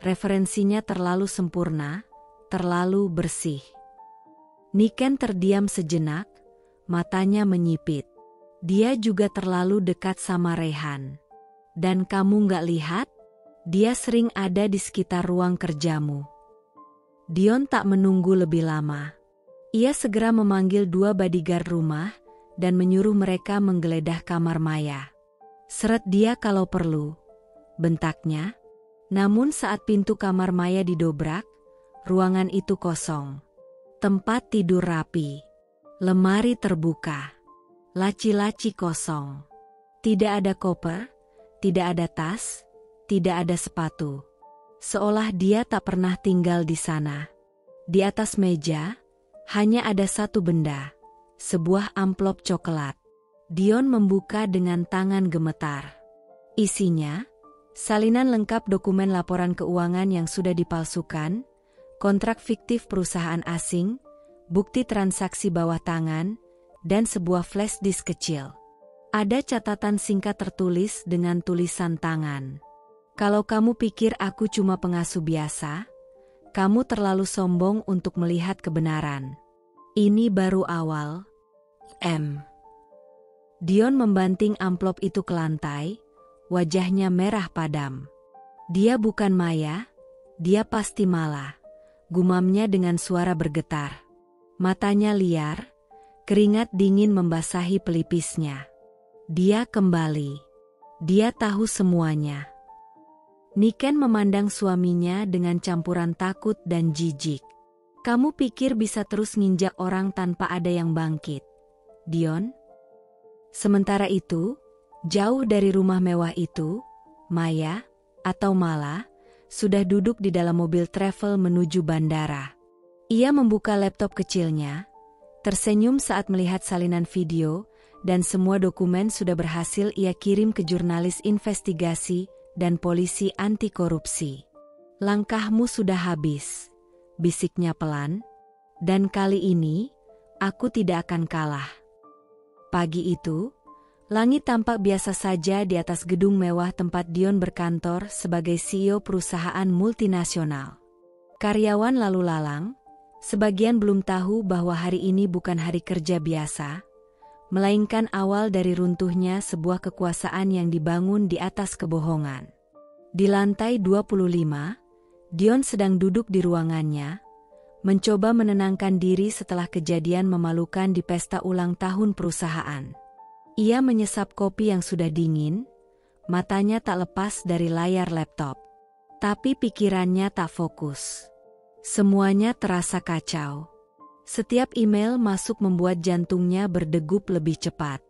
referensinya terlalu sempurna, terlalu bersih. Niken terdiam sejenak, matanya menyipit. Dia juga terlalu dekat sama Reyhan. Dan kamu nggak lihat? Dia sering ada di sekitar ruang kerjamu. Dion tak menunggu lebih lama. Ia segera memanggil 2 bodyguard rumah dan menyuruh mereka menggeledah kamar Maya. Seret dia kalau perlu, bentaknya. Namun saat pintu kamar Maya didobrak, ruangan itu kosong. Tempat tidur rapi. Lemari terbuka. Laci-laci kosong. Tidak ada koper, tidak ada tas, tidak ada sepatu. Seolah dia tak pernah tinggal di sana. Di atas meja, hanya ada satu benda, sebuah amplop coklat. Dion membuka dengan tangan gemetar. Isinya, salinan lengkap dokumen laporan keuangan yang sudah dipalsukan, kontrak fiktif perusahaan asing, bukti transaksi bawah tangan, dan sebuah flash disk kecil. Ada catatan singkat tertulis dengan tulisan tangan. Kalau kamu pikir aku cuma pengasuh biasa, kamu terlalu sombong untuk melihat kebenaran. Ini baru awal. M. Dion membanting amplop itu ke lantai, wajahnya merah padam. Dia bukan Maya, dia pasti Mala, gumamnya dengan suara bergetar. Matanya liar, keringat dingin membasahi pelipisnya. Dia kembali. Dia tahu semuanya. Niken memandang suaminya dengan campuran takut dan jijik. Kamu pikir bisa terus nginjak orang tanpa ada yang bangkit, Dion? Sementara itu, jauh dari rumah mewah itu, Maya, atau Mala, sudah duduk di dalam mobil travel menuju bandara. Ia membuka laptop kecilnya, tersenyum saat melihat salinan video, dan semua dokumen sudah berhasil ia kirim ke jurnalis investigasi dan polisi anti korupsi. Langkahmu sudah habis, bisiknya pelan, dan kali ini, aku tidak akan kalah. Pagi itu, langit tampak biasa saja di atas gedung mewah tempat Dion berkantor sebagai CEO perusahaan multinasional. Karyawan lalu lalang, sebagian belum tahu bahwa hari ini bukan hari kerja biasa, melainkan awal dari runtuhnya sebuah kekuasaan yang dibangun di atas kebohongan. Di lantai 25, Dion sedang duduk di ruangannya, mencoba menenangkan diri setelah kejadian memalukan di pesta ulang tahun perusahaan. Ia menyesap kopi yang sudah dingin, matanya tak lepas dari layar laptop. Tapi pikirannya tak fokus. Semuanya terasa kacau. Setiap email masuk membuat jantungnya berdegup lebih cepat.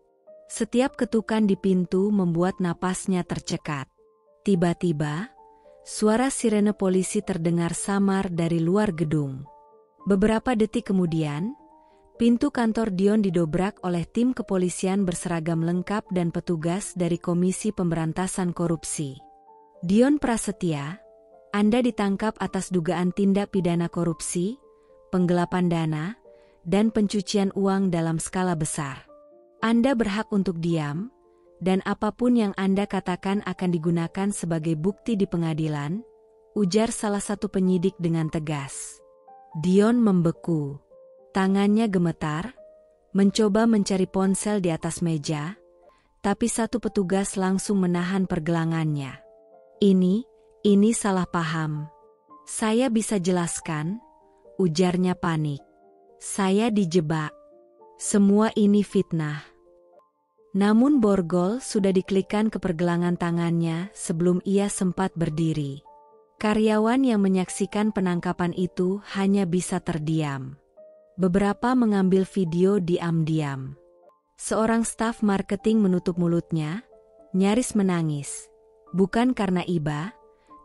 Setiap ketukan di pintu membuat napasnya tercekat. Tiba-tiba, suara sirene polisi terdengar samar dari luar gedung. Beberapa detik kemudian, pintu kantor Dion didobrak oleh tim kepolisian berseragam lengkap dan petugas dari Komisi Pemberantasan Korupsi. Dion Prasetya, Anda ditangkap atas dugaan tindak pidana korupsi, penggelapan dana, dan pencucian uang dalam skala besar. Anda berhak untuk diam, dan apapun yang Anda katakan akan digunakan sebagai bukti di pengadilan, ujar salah satu penyidik dengan tegas. Dion membeku. Tangannya gemetar, mencoba mencari ponsel di atas meja, tapi satu petugas langsung menahan pergelangannya. Ini salah paham. Saya bisa jelaskan, ujarnya panik. Saya dijebak. Semua ini fitnah. Namun borgol sudah diklikkan ke pergelangan tangannya sebelum ia sempat berdiri. Karyawan yang menyaksikan penangkapan itu hanya bisa terdiam. Beberapa mengambil video diam-diam. Seorang staf marketing menutup mulutnya, nyaris menangis. Bukan karena iba,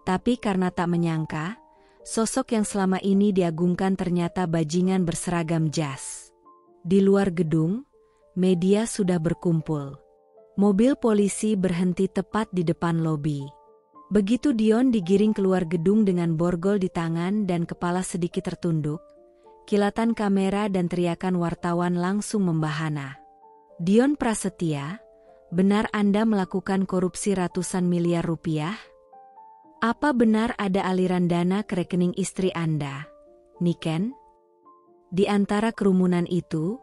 tapi karena tak menyangka, sosok yang selama ini diagungkan ternyata bajingan berseragam jas. Di luar gedung, media sudah berkumpul. Mobil polisi berhenti tepat di depan lobi. Begitu Dion digiring keluar gedung dengan borgol di tangan dan kepala sedikit tertunduk, kilatan kamera dan teriakan wartawan langsung membahana. Dion Prasetya, benar Anda melakukan korupsi ratusan miliar rupiah? Apa benar ada aliran dana ke rekening istri Anda, Niken? Di antara kerumunan itu,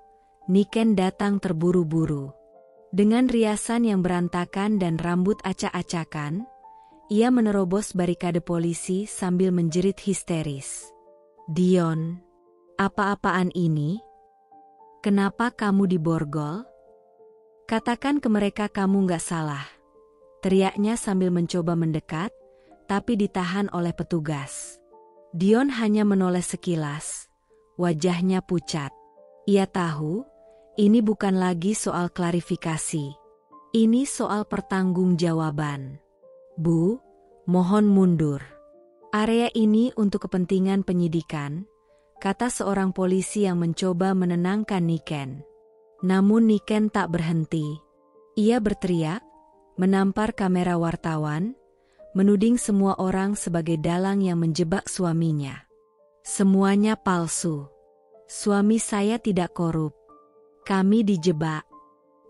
Niken datang terburu-buru. Dengan riasan yang berantakan dan rambut acak-acakan, ia menerobos barikade polisi sambil menjerit histeris. Dion, apa-apaan ini? Kenapa kamu diborgol? Katakan ke mereka kamu nggak salah. Teriaknya sambil mencoba mendekat, tapi ditahan oleh petugas. Dion hanya menoleh sekilas. Wajahnya pucat. Ia tahu, Ini bukan lagi soal klarifikasi. Ini soal pertanggungjawaban. Bu, mohon mundur. Area ini untuk kepentingan penyidikan, kata seorang polisi yang mencoba menenangkan Niken. Namun Niken tak berhenti. Ia berteriak, menampar kamera wartawan, menuding semua orang sebagai dalang yang menjebak suaminya. Semuanya palsu. Suami saya tidak korup. Kami dijebak.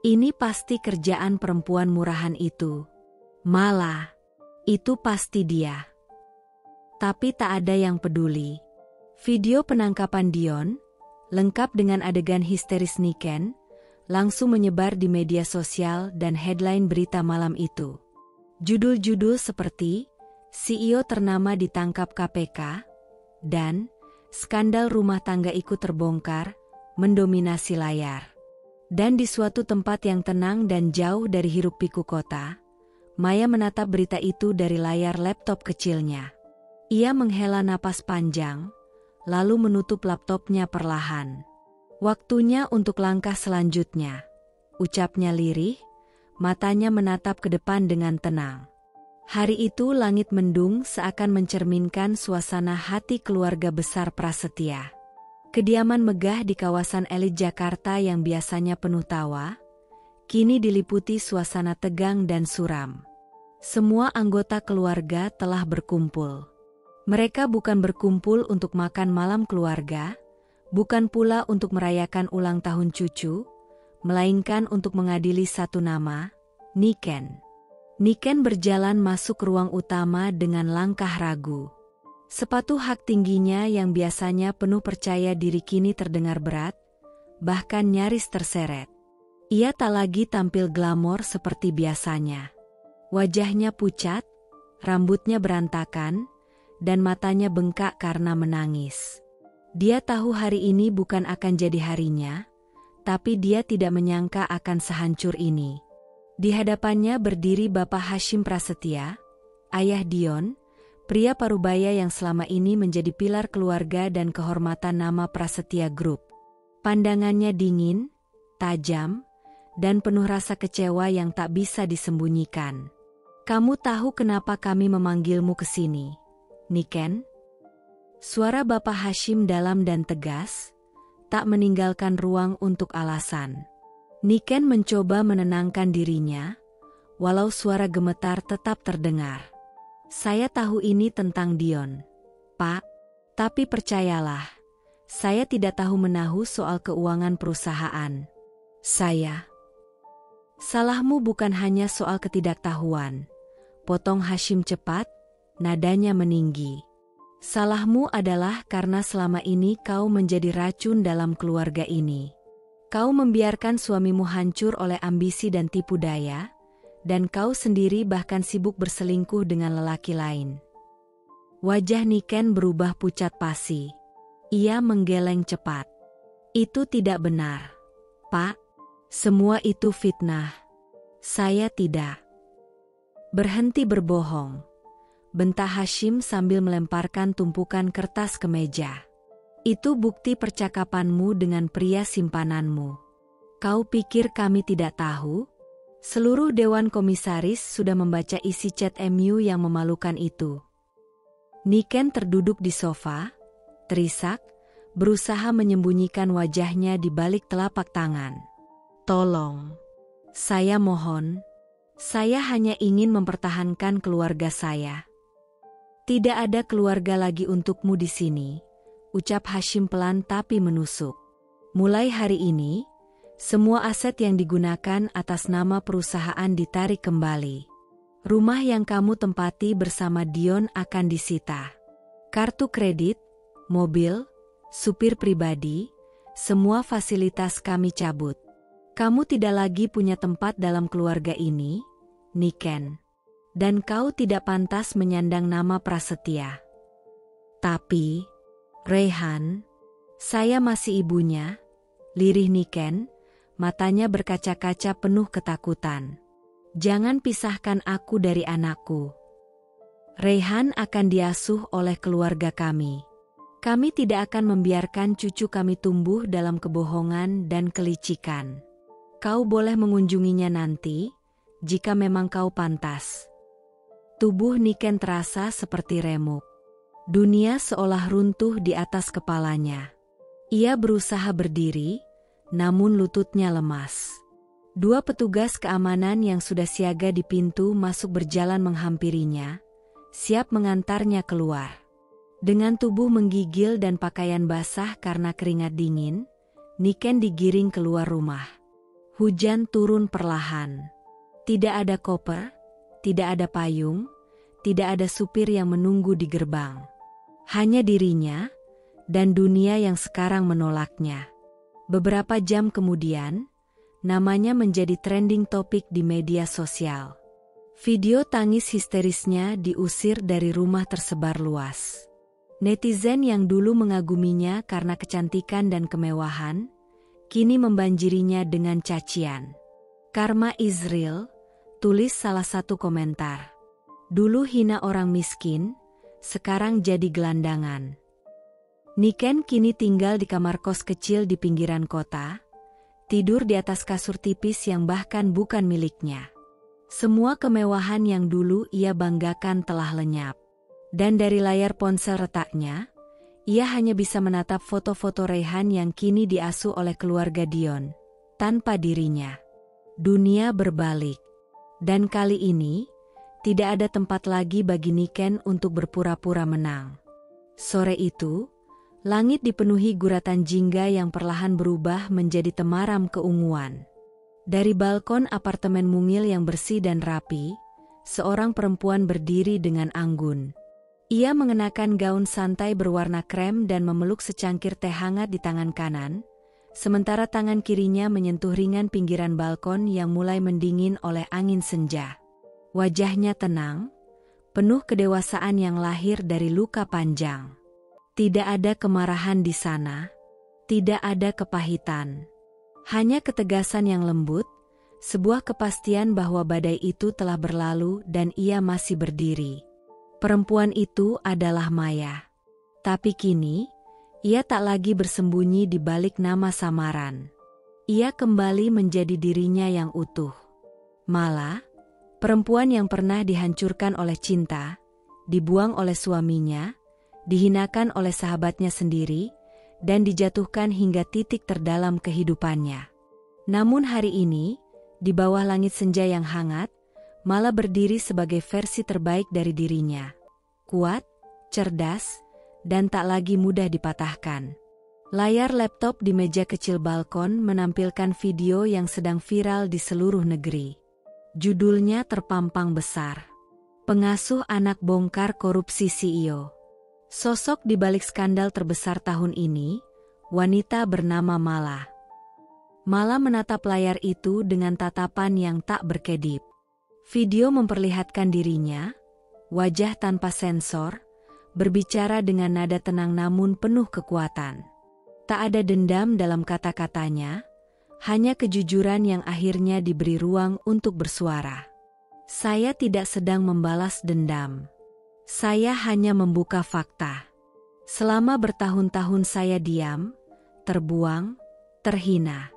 Ini pasti kerjaan perempuan murahan itu. Malah, itu pasti dia. Tapi tak ada yang peduli. Video penangkapan Dion, lengkap dengan adegan histeris Niken, langsung menyebar di media sosial dan headline berita malam itu. Judul-judul seperti, CEO ternama ditangkap KPK, dan skandal rumah tangga ikut terbongkar, mendominasi layar. Dan di suatu tempat yang tenang dan jauh dari hiruk-pikuk kota, Maya menatap berita itu dari layar laptop kecilnya. Ia menghela napas panjang, lalu menutup laptopnya perlahan. Waktunya untuk langkah selanjutnya, ucapnya lirih, matanya menatap ke depan dengan tenang. Hari itu langit mendung seakan mencerminkan suasana hati keluarga besar Prasetya. Kediaman megah di kawasan elit Jakarta yang biasanya penuh tawa, kini diliputi suasana tegang dan suram. Semua anggota keluarga telah berkumpul. Mereka bukan berkumpul untuk makan malam keluarga, bukan pula untuk merayakan ulang tahun cucu, melainkan untuk mengadili satu nama, Niken. Niken berjalan masuk ruang utama dengan langkah ragu. Sepatu hak tingginya yang biasanya penuh percaya diri kini terdengar berat, bahkan nyaris terseret. Ia tak lagi tampil glamor seperti biasanya. Wajahnya pucat, rambutnya berantakan, dan matanya bengkak karena menangis. Dia tahu hari ini bukan akan jadi harinya, tapi dia tidak menyangka akan sehancur ini. Di hadapannya berdiri Bapak Hashim Prasetya, ayah Dion, pria parubaya yang selama ini menjadi pilar keluarga dan kehormatan nama Prasetya Group. Pandangannya dingin, tajam, dan penuh rasa kecewa yang tak bisa disembunyikan. Kamu tahu kenapa kami memanggilmu ke sini, Niken? Suara Bapak Hashim dalam dan tegas, tak meninggalkan ruang untuk alasan. Niken mencoba menenangkan dirinya, walau suara gemetar tetap terdengar. Saya tahu ini tentang Dion, Pak, tapi percayalah, saya tidak tahu menahu soal keuangan perusahaan. Salahmu bukan hanya soal ketidaktahuan, potong Hashim cepat, nadanya meninggi. Salahmu adalah karena selama ini kau menjadi racun dalam keluarga ini. Kau membiarkan suamimu hancur oleh ambisi dan tipu daya, dan kau sendiri bahkan sibuk berselingkuh dengan lelaki lain. Wajah Niken berubah pucat pasi. Ia menggeleng cepat. Itu tidak benar, Pak. Semua itu fitnah. Saya tidak. Berhenti berbohong, bentak Hashim sambil melemparkan tumpukan kertas ke meja. Itu bukti percakapanmu dengan pria simpananmu. Kau pikir kami tidak tahu? Seluruh Dewan Komisaris sudah membaca isi chat MU yang memalukan itu. Niken terduduk di sofa, terisak, berusaha menyembunyikan wajahnya di balik telapak tangan. Tolong, saya mohon, saya hanya ingin mempertahankan keluarga saya. Tidak ada keluarga lagi untukmu di sini, ucap Hashim pelan tapi menusuk. Mulai hari ini, semua aset yang digunakan atas nama perusahaan ditarik kembali. Rumah yang kamu tempati bersama Dion akan disita. Kartu kredit, mobil, supir pribadi, semua fasilitas kami cabut. Kamu tidak lagi punya tempat dalam keluarga ini, Niken. Dan kau tidak pantas menyandang nama Prasetya. Tapi, Reyhan, saya masih ibunya, lirih Niken, matanya berkaca-kaca penuh ketakutan. Jangan pisahkan aku dari anakku. Reyhan akan diasuh oleh keluarga kami. Kami tidak akan membiarkan cucu kami tumbuh dalam kebohongan dan kelicikan. Kau boleh mengunjunginya nanti, jika memang kau pantas. Tubuh Niken terasa seperti remuk. Dunia seolah runtuh di atas kepalanya. Ia berusaha berdiri, namun lututnya lemas. Dua petugas keamanan yang sudah siaga di pintu masuk berjalan menghampirinya, siap mengantarnya keluar. Dengan tubuh menggigil dan pakaian basah karena keringat dingin, Niken digiring keluar rumah. Hujan turun perlahan. Tidak ada koper, tidak ada payung, tidak ada supir yang menunggu di gerbang. Hanya dirinya dan dunia yang sekarang menolaknya. Beberapa jam kemudian, namanya menjadi trending topik di media sosial. Video tangis histerisnya diusir dari rumah tersebar luas. Netizen yang dulu mengaguminya karena kecantikan dan kemewahan, kini membanjirinya dengan cacian. Karma is real, tulis salah satu komentar. Dulu hina orang miskin, sekarang jadi gelandangan. Niken kini tinggal di kamar kos kecil di pinggiran kota, tidur di atas kasur tipis yang bahkan bukan miliknya. Semua kemewahan yang dulu ia banggakan telah lenyap. Dan dari layar ponsel retaknya, ia hanya bisa menatap foto-foto Reyhan yang kini diasuh oleh keluarga Dion, tanpa dirinya. Dunia berbalik. Dan kali ini, tidak ada tempat lagi bagi Niken untuk berpura-pura menang. Sore itu, langit dipenuhi guratan jingga yang perlahan berubah menjadi temaram keunguan. Dari balkon apartemen mungil yang bersih dan rapi, seorang perempuan berdiri dengan anggun. Ia mengenakan gaun santai berwarna krem dan memeluk secangkir teh hangat di tangan kanan, sementara tangan kirinya menyentuh ringan pinggiran balkon yang mulai mendingin oleh angin senja. Wajahnya tenang, penuh kedewasaan yang lahir dari luka panjang. Tidak ada kemarahan di sana, tidak ada kepahitan. Hanya ketegasan yang lembut, sebuah kepastian bahwa badai itu telah berlalu dan ia masih berdiri. Perempuan itu adalah Maya. Tapi kini, ia tak lagi bersembunyi di balik nama samaran. Ia kembali menjadi dirinya yang utuh. Malah, perempuan yang pernah dihancurkan oleh cinta, dibuang oleh suaminya, dihinakan oleh sahabatnya sendiri, dan dijatuhkan hingga titik terdalam kehidupannya. Namun hari ini, di bawah langit senja yang hangat, malah berdiri sebagai versi terbaik dari dirinya. Kuat, cerdas, dan tak lagi mudah dipatahkan. Layar laptop di meja kecil balkon menampilkan video yang sedang viral di seluruh negeri. Judulnya terpampang besar. Pengasuh anak bongkar korupsi CEO. Sosok di balik skandal terbesar tahun ini, wanita bernama Mala. Mala menatap layar itu dengan tatapan yang tak berkedip. Video memperlihatkan dirinya, wajah tanpa sensor, berbicara dengan nada tenang namun penuh kekuatan. Tak ada dendam dalam kata-katanya, hanya kejujuran yang akhirnya diberi ruang untuk bersuara. Saya tidak sedang membalas dendam. Saya hanya membuka fakta. Selama bertahun-tahun saya diam, terbuang, terhina.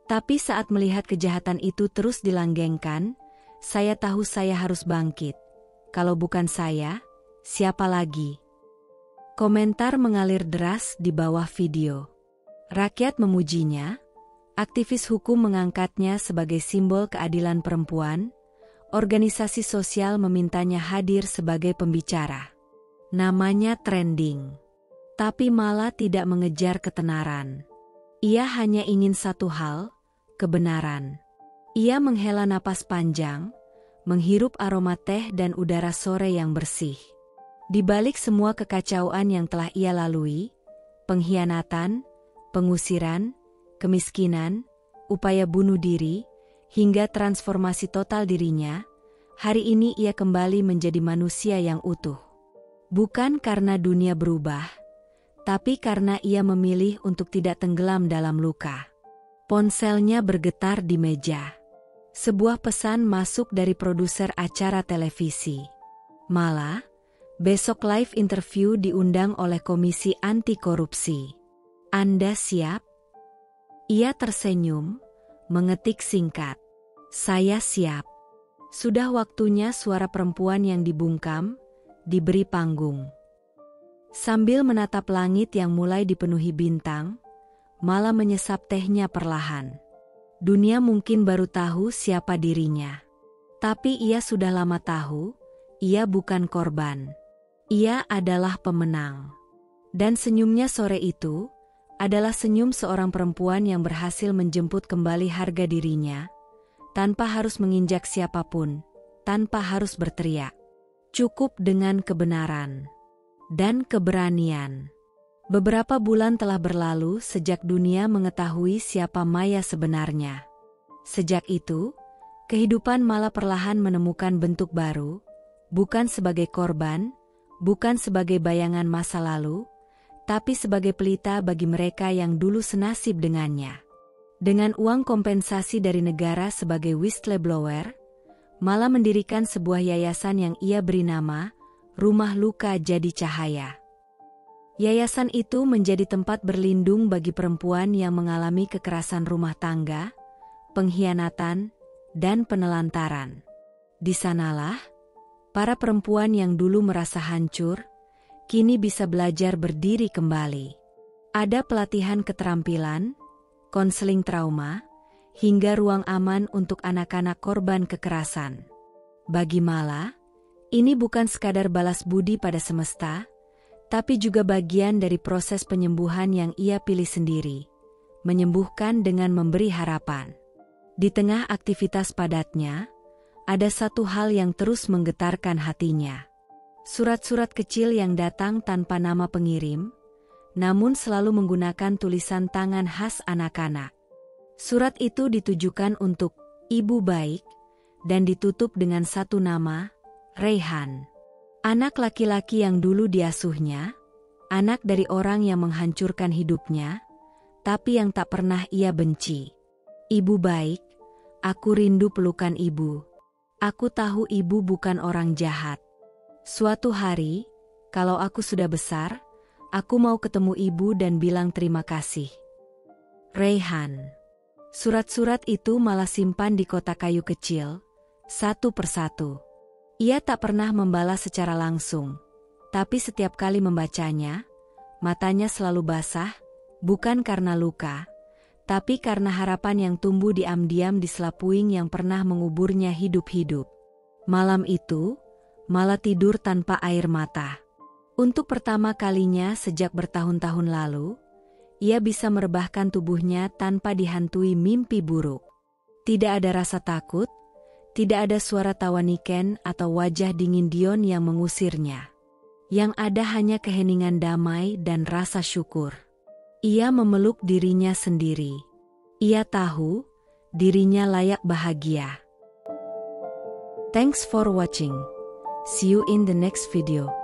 Tapi saat melihat kejahatan itu terus dilanggengkan, saya tahu saya harus bangkit. Kalau bukan saya, siapa lagi? Komentar mengalir deras di bawah video. Rakyat memujinya, aktivis hukum mengangkatnya sebagai simbol keadilan perempuan, organisasi sosial memintanya hadir sebagai pembicara. Namanya trending. Tapi Mala tidak mengejar ketenaran. Ia hanya ingin satu hal, kebenaran. Ia menghela napas panjang, menghirup aroma teh dan udara sore yang bersih. Di balik semua kekacauan yang telah ia lalui, pengkhianatan, pengusiran, kemiskinan, upaya bunuh diri, hingga transformasi total dirinya, hari ini ia kembali menjadi manusia yang utuh. Bukan karena dunia berubah, tapi karena ia memilih untuk tidak tenggelam dalam luka. Ponselnya bergetar di meja. Sebuah pesan masuk dari produser acara televisi. Mala, Besok live interview diundang oleh Komisi Anti Korupsi. Anda siap? Ia tersenyum, mengetik singkat. Saya siap. Sudah waktunya suara perempuan yang dibungkam, diberi panggung. Sambil menatap langit yang mulai dipenuhi bintang, Mala menyesap tehnya perlahan. Dunia mungkin baru tahu siapa dirinya. Tapi ia sudah lama tahu, ia bukan korban. Ia adalah pemenang. Dan senyumnya sore itu adalah senyum seorang perempuan yang berhasil menjemput kembali harga dirinya, tanpa harus menginjak siapapun, tanpa harus berteriak. Cukup dengan kebenaran dan keberanian. Beberapa bulan telah berlalu sejak dunia mengetahui siapa Maya sebenarnya. Sejak itu, kehidupan Mala perlahan menemukan bentuk baru, bukan sebagai korban, bukan sebagai bayangan masa lalu, tapi sebagai pelita bagi mereka yang dulu senasib dengannya. Dengan uang kompensasi dari negara sebagai whistleblower, Mala mendirikan sebuah yayasan yang ia beri nama Rumah Luka Jadi Cahaya. Yayasan itu menjadi tempat berlindung bagi perempuan yang mengalami kekerasan rumah tangga, pengkhianatan, dan penelantaran. Di sanalah, para perempuan yang dulu merasa hancur, kini bisa belajar berdiri kembali. Ada pelatihan keterampilan, konseling trauma, hingga ruang aman untuk anak-anak korban kekerasan. Bagi Mala, ini bukan sekadar balas budi pada semesta, tapi juga bagian dari proses penyembuhan yang ia pilih sendiri, menyembuhkan dengan memberi harapan. Di tengah aktivitas padatnya, ada satu hal yang terus menggetarkan hatinya. Surat-surat kecil yang datang tanpa nama pengirim, namun selalu menggunakan tulisan tangan khas anak-anak. Surat itu ditujukan untuk ibu baik, dan ditutup dengan satu nama, Raihan. Anak laki-laki yang dulu diasuhnya, anak dari orang yang menghancurkan hidupnya, tapi yang tak pernah ia benci. Ibu baik, aku rindu pelukan ibu. Aku tahu ibu bukan orang jahat. Suatu hari, kalau aku sudah besar, aku mau ketemu ibu dan bilang terima kasih. Raihan. Surat-surat itu Mala simpan di kotak kayu kecil, satu persatu. Ia tak pernah membalas secara langsung, tapi setiap kali membacanya, matanya selalu basah, bukan karena luka, tapi karena harapan yang tumbuh diam-diam di sela puing yang pernah menguburnya hidup-hidup. Malam itu, Mala tidur tanpa air mata. Untuk pertama kalinya sejak bertahun-tahun lalu, ia bisa merebahkan tubuhnya tanpa dihantui mimpi buruk. Tidak ada rasa takut, tidak ada suara tawa Niken atau wajah dingin Dion yang mengusirnya. Yang ada hanya keheningan damai dan rasa syukur. Ia memeluk dirinya sendiri. Ia tahu, dirinya layak bahagia. Thanks for watching. See you in the next video.